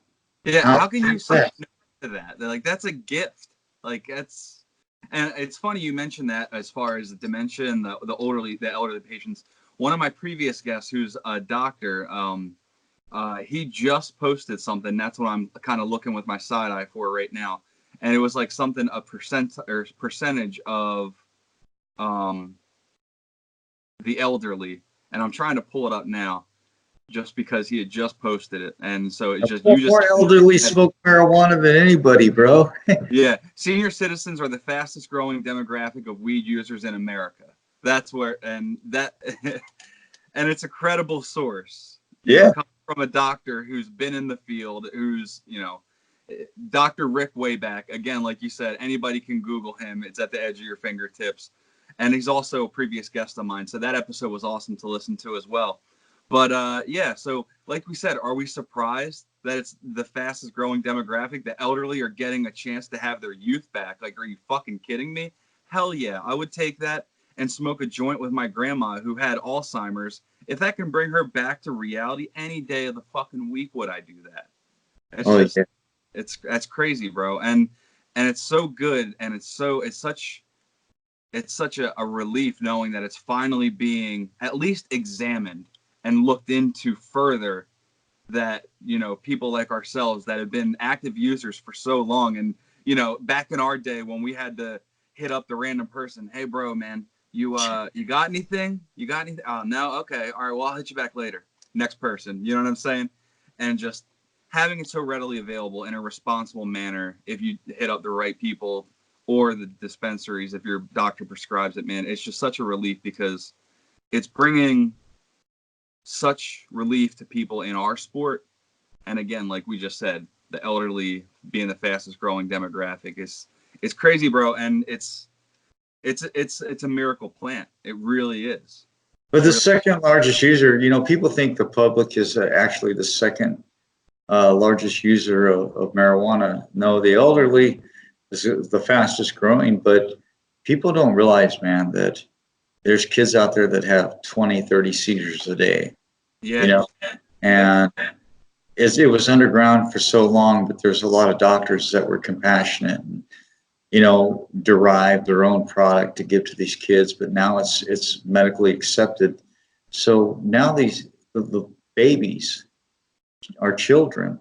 Yeah, how can you say no to that? Like, that's a gift. Like, that's, and it's funny you mentioned that as far as the dementia and the elderly patients. One of my previous guests, who's a doctor, he just posted something. That's what I'm kind of looking with my side eye for right now. And it was like something, a percentage of the elderly. And I'm trying to pull it up now just because he had just posted it. And so it's just, more elderly smoke marijuana than anybody, bro. Yeah. Senior citizens are the fastest growing demographic of weed users in America. That's where, and it's a credible source. Yeah. It comes from a doctor who's been in the field, who's, Dr. Rick Wayback. Again, like you said, anybody can Google him. It's at the edge of your fingertips. And he's also a previous guest of mine. So that episode was awesome to listen to as well. But yeah, so like we said, are we surprised that it's the fastest growing demographic? The elderly are getting a chance to have their youth back. Like, are you fucking kidding me? Hell yeah, I would take that and smoke a joint with my grandma who had Alzheimer's. If that can bring her back to reality any day of the fucking week, would I do that? That's crazy, bro. And it's so good, and it's such a relief knowing that it's finally being at least examined and looked into further, that, people like ourselves that have been active users for so long. And, back in our day when we had to hit up the random person, hey bro, man, you got anything? You got anything? Oh, no. Okay. All right. Well, I'll hit you back later. Next person. You know what I'm saying? And just having it so readily available in a responsible manner, if you hit up the right people or the dispensaries, if your doctor prescribes it, man, it's just such a relief because it's bringing such relief to people in our sport. And again, like we just said, the elderly being the fastest growing demographic it's crazy, bro. And it's a miracle plant. It really is. But the second largest user, people think the public is actually the second largest user of marijuana. No, the elderly is the fastest growing, but people don't realize, man, that there's kids out there that have 20, 30 seizures a day. Yeah. And it was underground for so long, but there's a lot of doctors that were compassionate and, derived their own product to give to these kids, but now it's medically accepted. So now the babies are children,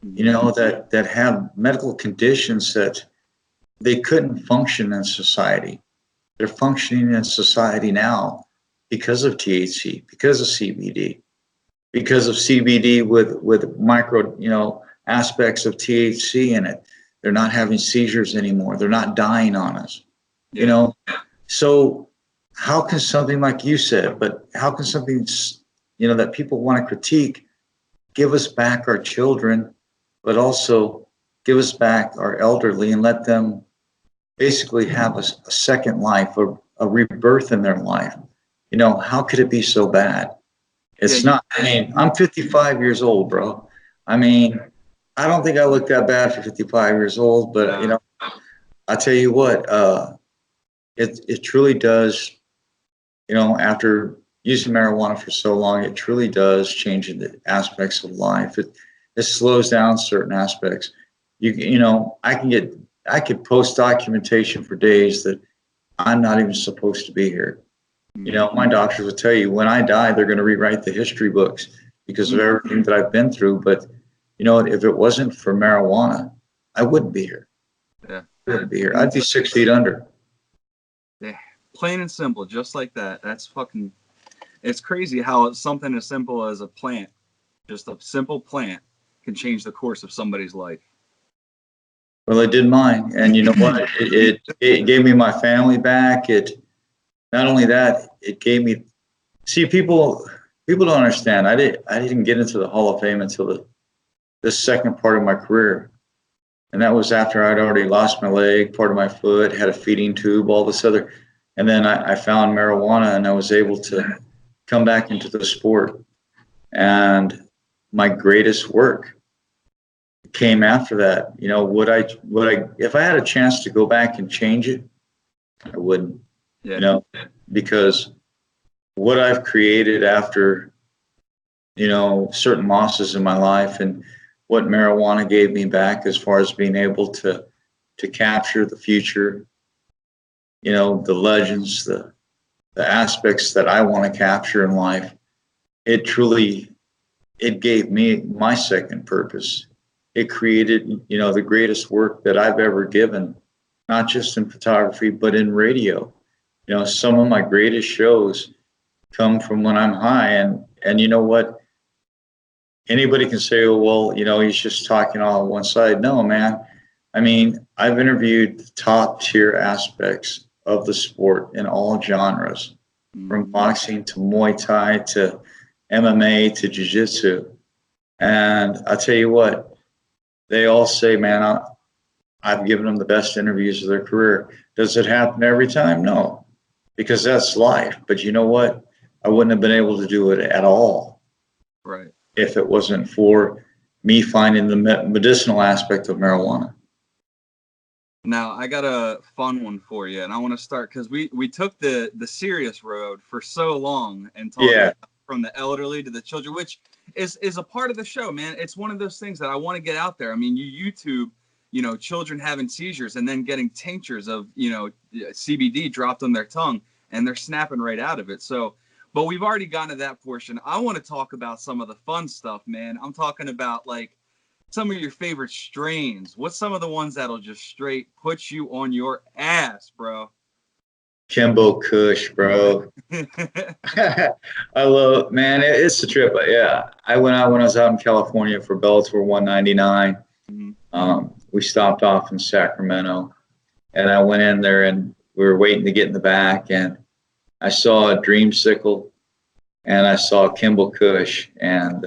that have medical conditions that they couldn't function in society. They're functioning in society now because of THC, because of CBD, because of CBD with micro, aspects of THC in it. They're not having seizures anymore. They're not dying on us, So how can something like you said, but how can something, that people want to critique, give us back our children, but also give us back our elderly and let them basically have a second life, a rebirth in their life. how could it be so bad? Yeah, It's not. I mean, I'm 55 years old, bro. I mean, I don't think I look that bad for 55 years old, but I tell you what, it truly does. After using marijuana for so long, it truly does change the aspects of life. It slows down certain aspects. I could post documentation for days that I'm not even supposed to be here. My doctors will tell you when I die, they're going to rewrite the history books because of everything that I've been through. But if it wasn't for marijuana, I wouldn't be here. yeah, I wouldn't be here. I'd be 6 feet under. yeah. Plain and simple, just like that. That's fucking. It's crazy how something as simple as a plant, just a simple plant, can change the course of somebody's life. Well, it did mine, and you know what? It gave me my family back. It not only that, it gave me. See, people don't understand. I didn't get into the Hall of Fame until the second part of my career, and that was after I'd already lost my leg, part of my foot, had a feeding tube, all this other, and then I found marijuana, and I was able to come back into the sport, and my greatest work came after that. If I had a chance to go back and change it, I wouldn't. Yeah. Because what I've created after, certain losses in my life and what marijuana gave me back as far as being able to capture the future, the legends, the aspects that I want to capture in life, it gave me my second purpose. It created, the greatest work that I've ever given, not just in photography, but in radio. Some of my greatest shows come from when I'm high. And you know what? Anybody can say, oh, well, he's just talking all on one side. No, man. I mean, I've interviewed top tier aspects of the sport in all genres, from boxing to Muay Thai to MMA to Jiu-Jitsu. And I tell you what, they all say, man, I've given them the best interviews of their career. Does it happen every time? No, because that's life. But you know what? I wouldn't have been able to do it at all. Right. If it wasn't for me finding the medicinal aspect of marijuana. Now I got a fun one for you, and I want to start because we took the serious road for so long and talked from the elderly to the children, which is a part of the show, man. It's one of those things that I want to get out there. I mean, you YouTube, children having seizures and then getting tinctures of CBD dropped on their tongue, and they're snapping right out of it. So, but we've already gotten to that portion. I want to talk about some of the fun stuff, man. I'm talking about like some of your favorite strains. What's some of the ones that'll just straight put you on your ass, bro? Kimbo Kush, bro. I love it, man. It's a trip. Yeah. I went out when I was out in California for Bellator 199. We stopped off in Sacramento, and I went in there and we were waiting to get in the back, and I saw a Dreamsicle and I saw Kimbo Kush, and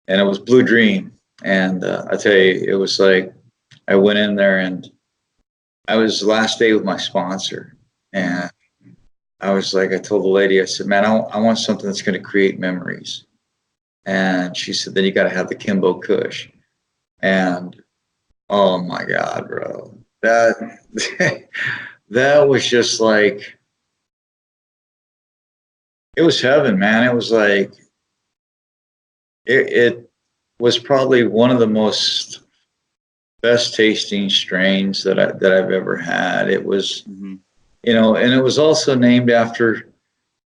it was Blue Dream. And I tell you, it was like I went in there and I was the last day with my sponsor. And I was like, I told the lady, I said, man, I want something that's going to create memories. And she said, then you got to have the Kimbo Kush. And oh my God, bro, that was just like, it was heaven, man. It was like, it was probably one of the most best tasting strains that I've ever had. It was, and it was also named after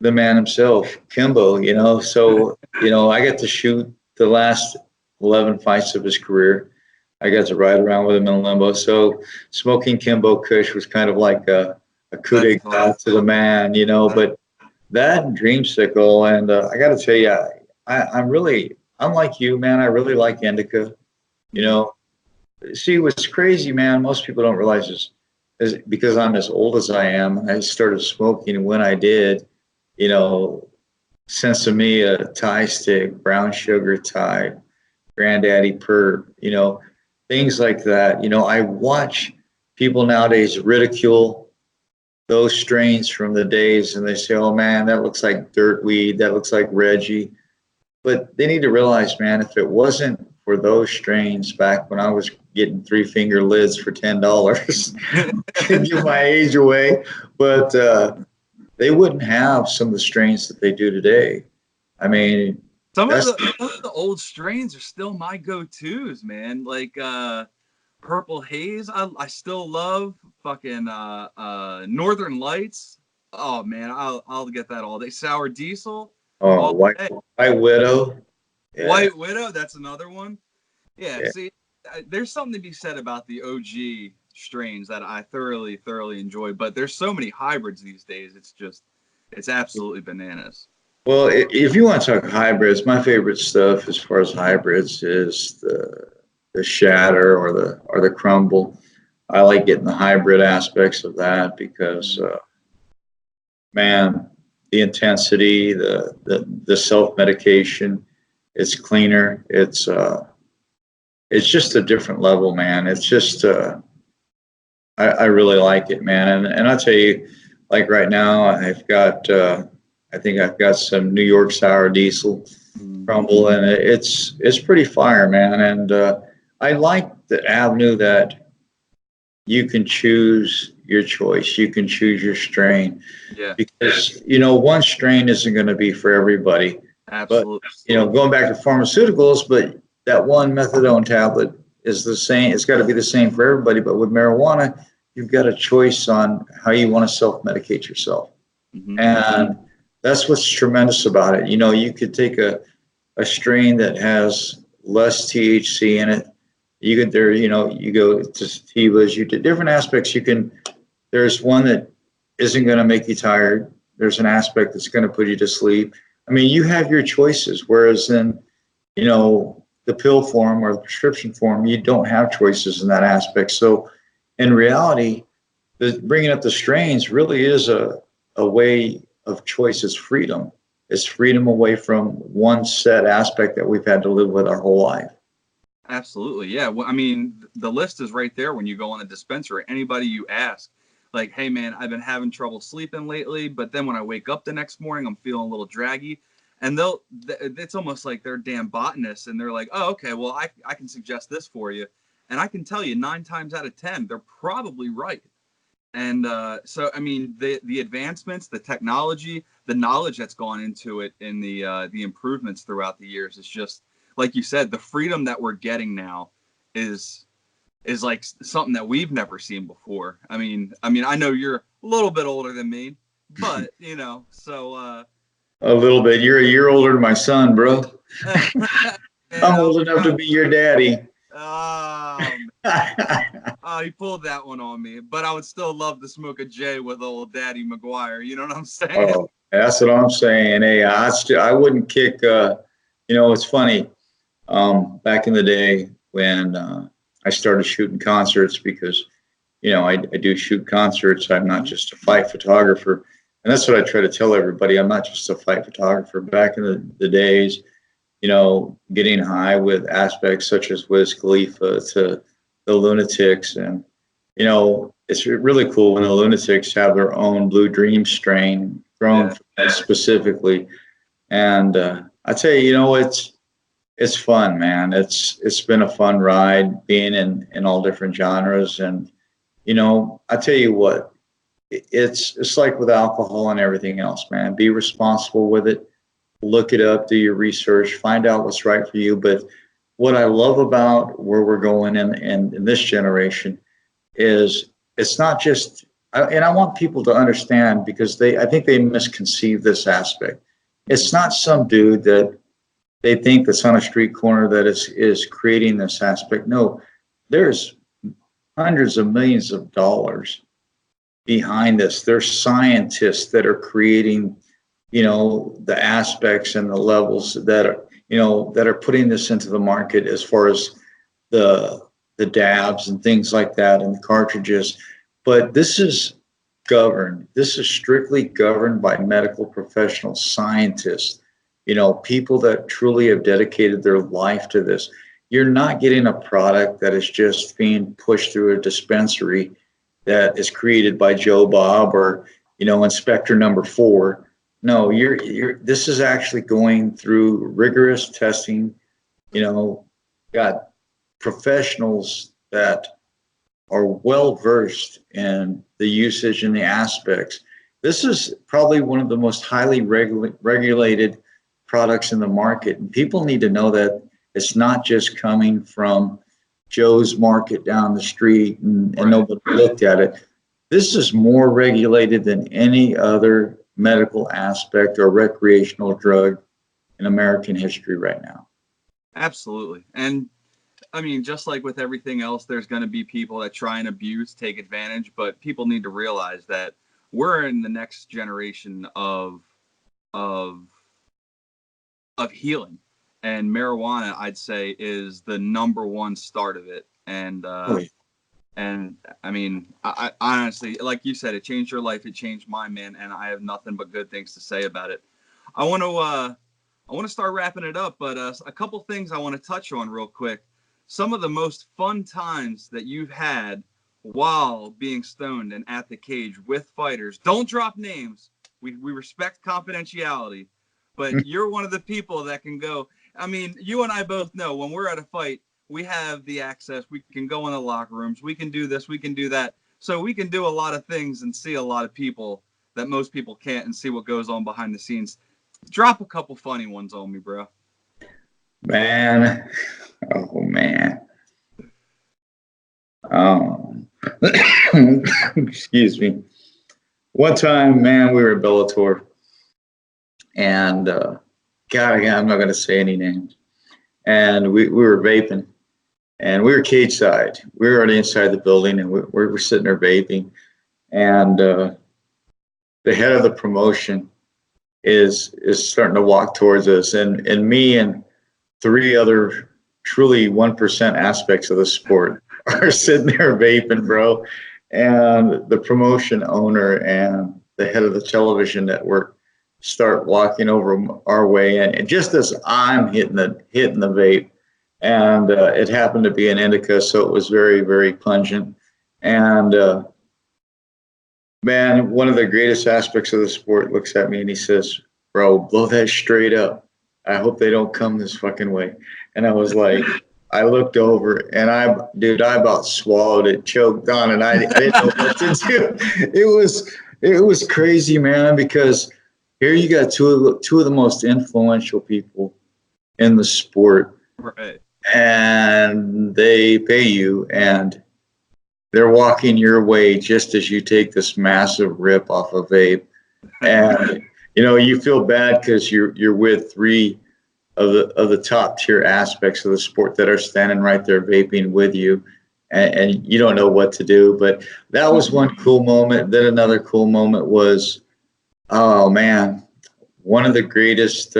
the man himself, Kimbo, so, I got to shoot the last 11 fights of his career. I got to ride around with him in limbo. So smoking Kimbo Kush was kind of like a coup d'etat to the man, but that Dreamsicle, and I got to tell you, I'm like you, man. I really like indica, See, what's crazy, man, most people don't realize is because I'm as old as I am, I started smoking when I did, Sensimilla, Thai stick, brown sugar Thai, granddaddy perp, things like that. I watch people nowadays ridicule those strains from the days and they say, oh man, that looks like dirt weed, that looks like Reggie. But they need to realize, man, if it wasn't for those strains back when I was getting 3-finger lids for $10, give my age away, but they wouldn't have some of the strains that they do today. I mean, some of the old strains are still my go-tos, man. Like Purple Haze, I still love. Fucking Northern Lights. Oh man, I'll get that all day. Sour Diesel. oh, White Widow. Yeah. White Widow, that's another one. Yeah, Yeah. see, there's something to be said about the OG strains that I thoroughly enjoy, but there's so many hybrids these days. It's absolutely bananas. Well, if you want to talk hybrids, my favorite stuff as far as hybrids is the shatter or the crumble. I like getting the hybrid aspects of that because, man, the intensity, the self medication, it's cleaner. It's just a different level, man. It's just I really like it, man. And I'll tell you, like right now, I think I've got some New York sour diesel crumble, and it's pretty fire, man. And I like the avenue that you can choose your choice. You can choose your strain. Yeah. Because, one strain isn't going to be for everybody. Absolutely. But, going back to pharmaceuticals, but that one methadone tablet is the same. It's got to be the same for everybody. But with marijuana, you've got a choice on how you want to self-medicate yourself. Mm-hmm. And that's what's tremendous about it. You could take a strain that has less THC in it. You go to sativas, you do different aspects. There's one that isn't going to make you tired. There's an aspect that's going to put you to sleep. I mean, you have your choices. Whereas in, the pill form or the prescription form, you don't have choices in that aspect. So in reality, bringing up the strains really is a way of choice. It's freedom. It's freedom away from one set aspect that we've had to live with our whole life. Absolutely. Yeah. Well, I mean, the list is right there when you go on a dispensary. Anybody you ask, like, hey, man, I've been having trouble sleeping lately, but then when I wake up the next morning, I'm feeling a little draggy. And it's almost like they're damn botanists. And they're like, oh, okay, well, I can suggest this for you. And I can tell you 9 times out of 10, they're probably right. And so, I mean, the advancements, the technology, the knowledge that's gone into it, and the improvements throughout the years is just, like you said, the freedom that we're getting now is like something that we've never seen before. I mean, I know you're a little bit older than me, but so a little bit. You're a year older than my son, bro. I'm old enough to be your daddy. Oh, he pulled that one on me, but I would still love to smoke a J with old Daddy McGuire. You know what I'm saying? Oh, that's what I'm saying. Hey, I wouldn't kick. It's funny. Back in the day when I started shooting concerts, because I do shoot concerts. I'm not just a fight photographer, and that's what I try to tell everybody. I'm not just a fight photographer. Back in the days, getting high with aspects such as Wiz Khalifa to the Lunatics, and it's really cool when the Lunatics have their own Blue Dream strain grown for that specifically. And I tell you, it's fun, man. It's been a fun ride being in all different genres. And I tell you what, it's like with alcohol and everything else, man. Be responsible with it. Look it up, do your research, find out what's right for you. But what I love about where we're going in this generation is it's not just, and I want people to understand, because I think they misconceive this aspect. It's not some dude that they think that's on a street corner that is creating this aspect. No, there's hundreds of millions of dollars behind this. There's scientists that are creating, the aspects and the levels that are putting this into the market, as far as the dabs and things like that and the cartridges. But this is governed. This is strictly governed by medical professional scientists, people that truly have dedicated their life to this. You're not getting a product that is just being pushed through a dispensary that is created by Joe Bob or, Inspector Number 4. No, this is actually going through rigorous testing, got professionals that are well versed in the usage and the aspects. This is probably one of the most highly regulated products in the market. And people need to know that it's not just coming from Joe's Market down the street and nobody looked at it. This is more regulated than any other medical aspect or recreational drug in American history right now. Absolutely. And I mean, just like with everything else, there's going to be people that try and abuse, take advantage, but people need to realize that we're in the next generation of healing, and marijuana, I'd say, is the number one start of it. And and I mean, I honestly, like you said, it changed your life, it changed mine, man, and I have nothing but good things to say about it. I want to start wrapping it up, but a couple things I want to touch on real quick. Some of the most fun times that you've had while being stoned and at the cage with fighters. Don't drop names. We respect confidentiality, but you're one of the people that can go. I mean, you and I both know when we're at a fight, we have the access. We can go in the locker rooms. We can do this. We can do that. So we can do a lot of things and see a lot of people that most people can't, and see what goes on behind the scenes. Drop a couple funny ones on me, bro. Man. Oh, man. Excuse me. One time, man, we were at Bellator, and God, I'm not going to say any names. And we were vaping, and we were cage side. We were already inside the building, and we're sitting there vaping. And the head of the promotion is starting to walk towards us, and me and three other truly 1% aspects of the sport are sitting there vaping, bro. And the promotion owner and the head of the television network start walking over our way, and just as I'm hitting the vape, and it happened to be an indica, so it was very, very pungent. And man, one of the greatest aspects of the sport looks at me and he says, "Bro, blow that straight up. I hope they don't come this fucking way." And I was like, I looked over and I about swallowed it, choked on, and I didn't know what to do. It was crazy, man, because here you got two of the most influential people in the sport, right? And they pay you, and they're walking your way just as you take this massive rip off a vape, and you feel bad because you're with three of the top tier aspects of the sport that are standing right there vaping with you, and you don't know what to do. But that was one cool moment. Then another cool moment was, oh man, one of the greatest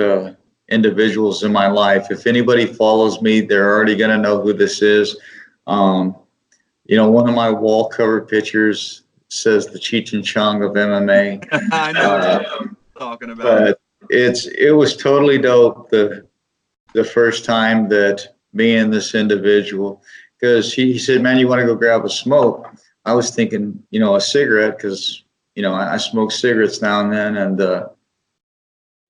individuals in my life. If anybody follows me, they're already going to know who this is. One of my wall cover pictures says the Cheech and Chong of MMA. I know what you're talking about. But it was totally dope the first time that me and this individual, because he said, "Man, you want to go grab a smoke?" I was thinking, a cigarette, because I smoke cigarettes now and then, and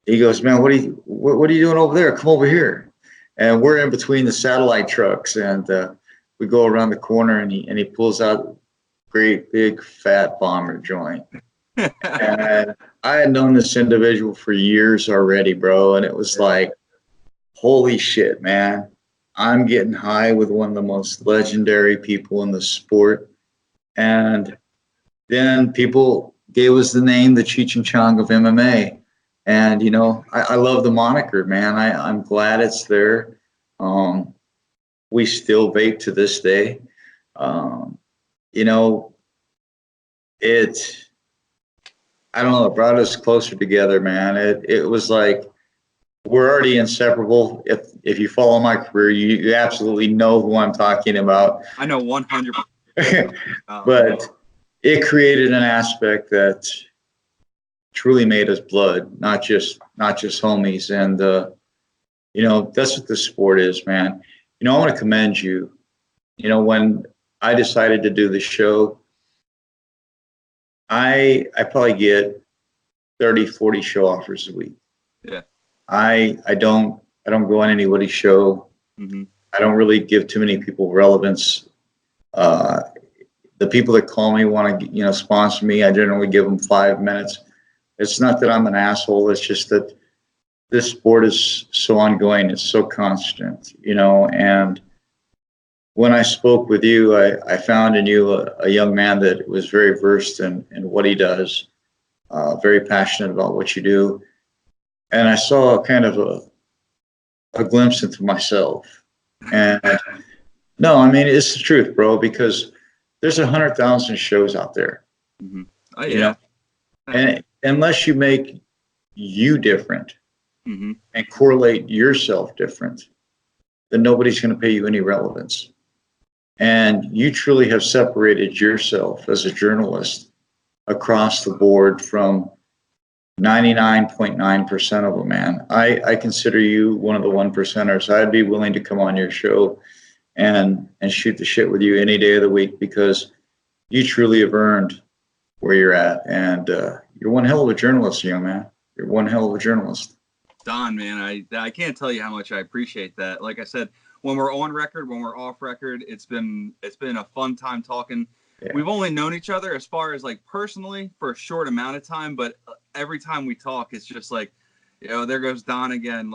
he goes, "Man, what are you doing over there? Come over here." And we're in between the satellite trucks, and we go around the corner, and he pulls out a great big fat bomber joint. And I had known this individual for years already, bro, and it was like, holy shit, man. I'm getting high with one of the most legendary people in the sport. And then people gave us the name, the Cheech and Chong of MMA. And, I love the moniker, man. I'm glad it's there. We still vape to this day. I don't know, it brought us closer together, man. It was like, we're already inseparable. If you follow my career, you absolutely know who I'm talking about. I know 100%. But it created an aspect that truly made us blood, not just homies. And that's what the sport is, man. I want to commend you. When I decided to do the show, I probably get 30, 40 show offers a week. Yeah. I don't go on anybody's show. Mm-hmm. I don't really give too many people relevance. Uh, the people that call me want to, sponsor me. I generally give them 5 minutes. It's not that I'm an asshole. It's just that this sport is so ongoing. It's so constant, and when I spoke with you, I found in you a young man that was very versed in what he does, very passionate about what you do. And I saw kind of a glimpse into myself. And no, I mean, it's the truth, bro, because there's 100,000 shows out there, Mm-hmm. Oh, yeah. And unless you make you different Mm-hmm. and correlate yourself different, then nobody's going to pay you any relevance. And you truly have separated yourself as a journalist across the board from 99.9% of them, man. I consider you one of the 1%ers. I'd be willing to come on your show and shoot the shit with you any day of the week because you truly have earned where you're at. And you're one hell of a journalist, young man. You're one hell of a journalist. Don, man, I can't tell you how much I appreciate that. Like I said, when we're on record, when we're off record, it's been a fun time talking. Yeah. We've only known each other as far as like personally for a short amount of time, but every time we talk, it's just like, there goes Don again.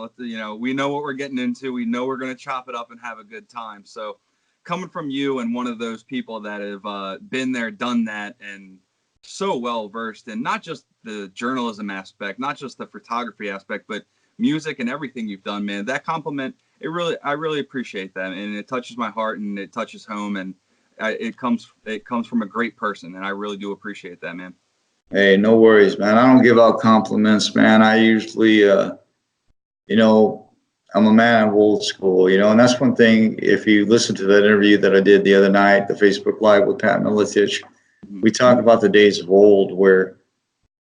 We know what we're getting into. We know we're going to chop it up and have a good time. So coming from you and one of those people that have been there, done that, and so well versed in not just the journalism aspect, not just the photography aspect, but music and everything you've done, man, that compliment, I really appreciate that. And it touches my heart and it touches home, and it comes from a great person. And I really do appreciate that, man. Hey, no worries, man. I don't give out compliments, man. I usually, I'm a man of old school, and that's one thing. If you listen to that interview that I did the other night, the Facebook Live with Pat Miletich, we talk about the days of old where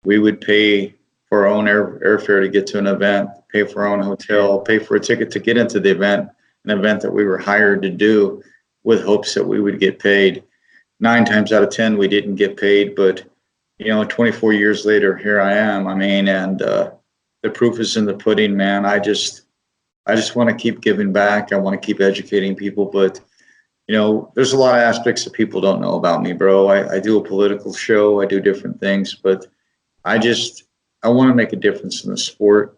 we would pay for our own airfare to get to an event, pay for our own hotel, pay for a ticket to get into the event, an event that we were hired to do with hopes that we would get paid. 9 times out of 10, we didn't get paid, but 24 years later, here I am. I mean, and the proof is in the pudding, man. I just want to keep giving back. I want to keep educating people, but there's a lot of aspects that people don't know about me, bro. I do a political show. I do different things, but I want to make a difference in the sport.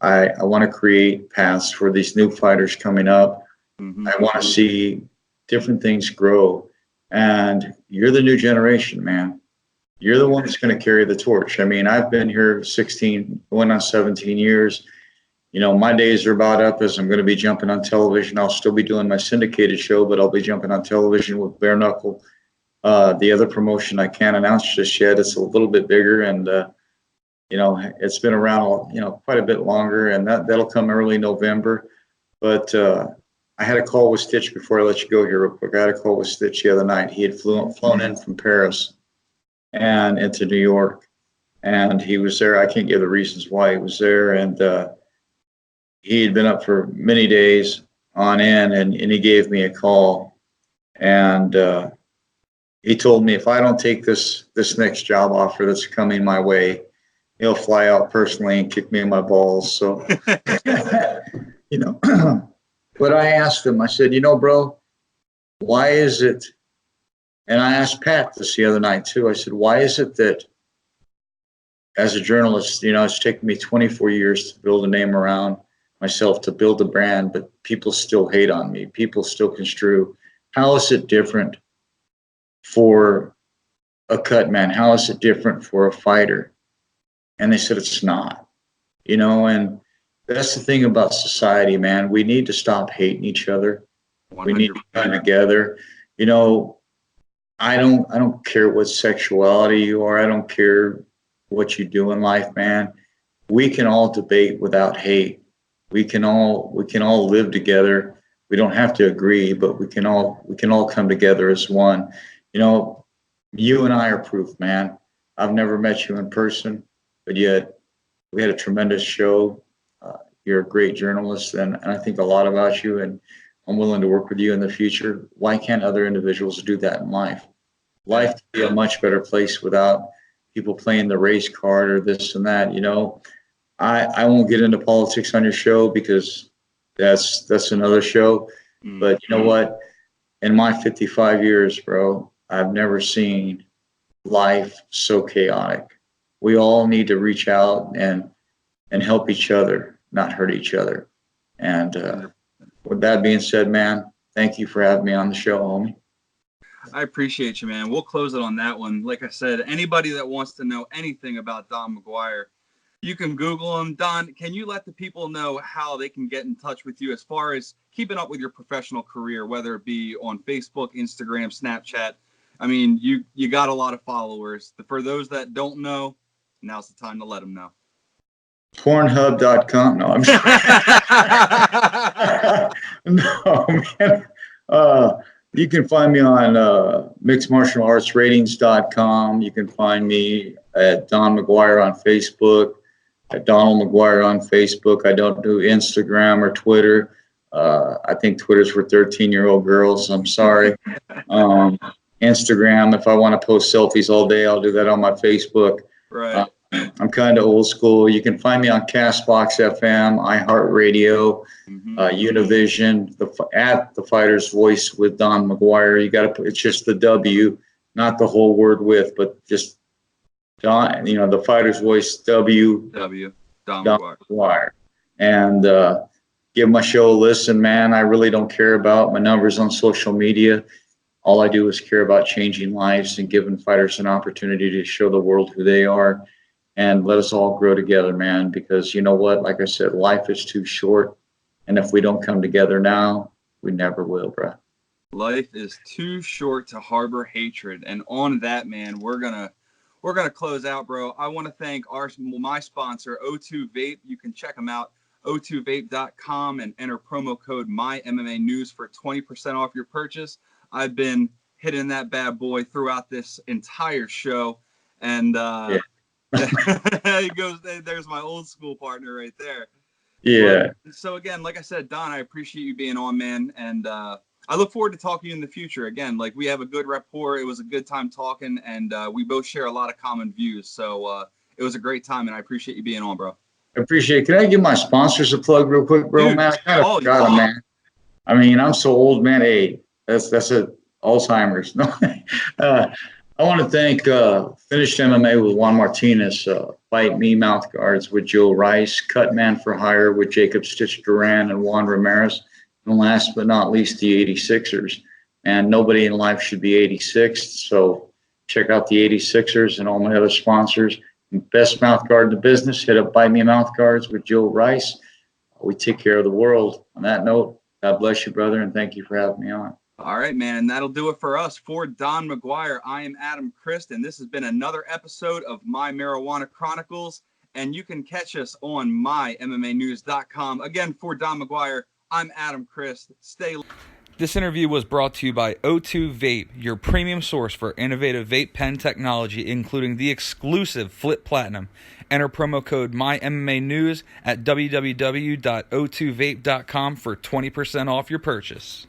I want to create paths for these new fighters coming up. Mm-hmm. I want to see different things grow. And you're the new generation, man. You're the one that's going to carry the torch. I mean, I've been here 16, going on 17 years. My days are about up as I'm going to be jumping on television. I'll still be doing my syndicated show, but I'll be jumping on television with Bare Knuckle. The other promotion I can't announce just yet. It's a little bit bigger, and it's been around quite a bit longer, and that'll come early November. But I had a call with Stitch before I let you go here real quick. I had a call with Stitch the other night. He had flown in from Paris and into New York, and he was there. I can't give the reasons why he was there, and he had been up for many days on end, and he gave me a call, and he told me if I don't take this next job offer that's coming my way, he'll fly out personally and kick me in my balls. So, but I asked him, I said, bro, why is it? And I asked Pat this the other night too. I said, why is it that as a journalist, it's taken me 24 years to build a name around myself, to build a brand, but people still hate on me. People still construe. How is it different for a cut man? How is it different for a fighter? And they said, it's not, and that's the thing about society, man. We need to stop hating each other. 100%. We need to come together. I don't care what sexuality you are. I don't care what you do in life, man. We can all debate without hate. We can all live together. We don't have to agree, but we can all come together as one. You and I are proof, man. I've never met you in person, but yet we had a tremendous show. You're a great journalist, and I think a lot about you, and I'm willing to work with you in the future. Why can't other individuals do that in life? life would be a much better place without people playing the race card or this and that. You know, I won't get into politics on your show because that's another show. But you know what? In my 55 years, bro, I've never seen life so chaotic. We all need to reach out and help each other, not hurt each other. And with that being said, man, thank you for having me on the show, homie. I appreciate you, man. We'll close it on that one. Like I said, anybody that wants to know anything about Don McGuire, you can Google him. Don, can you let the people know how they can get in touch with you as far as keeping up with your professional career, whether it be on Facebook, Instagram, Snapchat? I mean, you got a lot of followers. For those that don't know, now's the time to let them know. Pornhub.com. No, I'm no, man. You can find me on mixedmartialartsratings.com. You can find me at Don McGuire on Facebook, at Donald McGuire on Facebook. I don't do Instagram or Twitter. I think Twitter's for 13-year-old girls. I'm sorry. Instagram, if I want to post selfies all day, I'll do that on my Facebook. Right. I'm kind of old school. You can find me on Castbox FM, iHeartRadio, Univision, at The Fighter's Voice with Don McGuire. You got to, it's just the W, not the whole word with, but just Don, you know, The Fighter's Voice, Don McGuire. And give my show a listen, man. I really don't care about my numbers on social media. All I do is care about changing lives and giving fighters an opportunity to show the world who they are. And let us all grow together, man, because you know what? Like I said, life is too short. And if we don't come together now, we never will, bro. Life is too short to harbor hatred. And on that, man, we're gonna close out, bro. I want to thank my sponsor, O2 Vape. You can check them out, o2vape.com, and enter promo code MyMMAnews for 20% off your purchase. I've been hitting that bad boy throughout this entire show. And he goes, there's my old school partner right there. Yeah. But, so again, like I said, Don, I appreciate you being on, man. And I look forward to talking to you in the future. Again, like we have a good rapport. It was a good time talking, and we both share a lot of common views. So it was a great time, and I appreciate you being on, bro. I appreciate it. Can I give my sponsors a plug real quick, bro? Dude, man, I kind of forgot them, man. I mean, I'm so old, man. Hey, that's a Alzheimer's. No, I want to thank Finished MMA with Juan Martinez, Fight Me Mouth Guards with Joe Rice, Cut Man for Hire with Jacob Stitch Duran and Juan Ramirez, and last but not least, the 86ers. And nobody in life should be 86th, so check out the 86ers and all my other sponsors. Best mouth guard in the business, hit up Bite Me Mouth Guards with Joe Rice. We take care of the world. On that note, God bless you, brother, and thank you for having me on. All right, man, and that'll do it for us. For Don McGuire, I am Adam Christ, and this has been another episode of My Marijuana Chronicles, and you can catch us on MyMMAnews.com. Again, for Don McGuire, I'm Adam Christ. Stay. This interview was brought to you by O2 Vape, your premium source for innovative vape pen technology, including the exclusive Flip Platinum. Enter promo code MyMMAnews at www.o2vape.com for 20% off your purchase.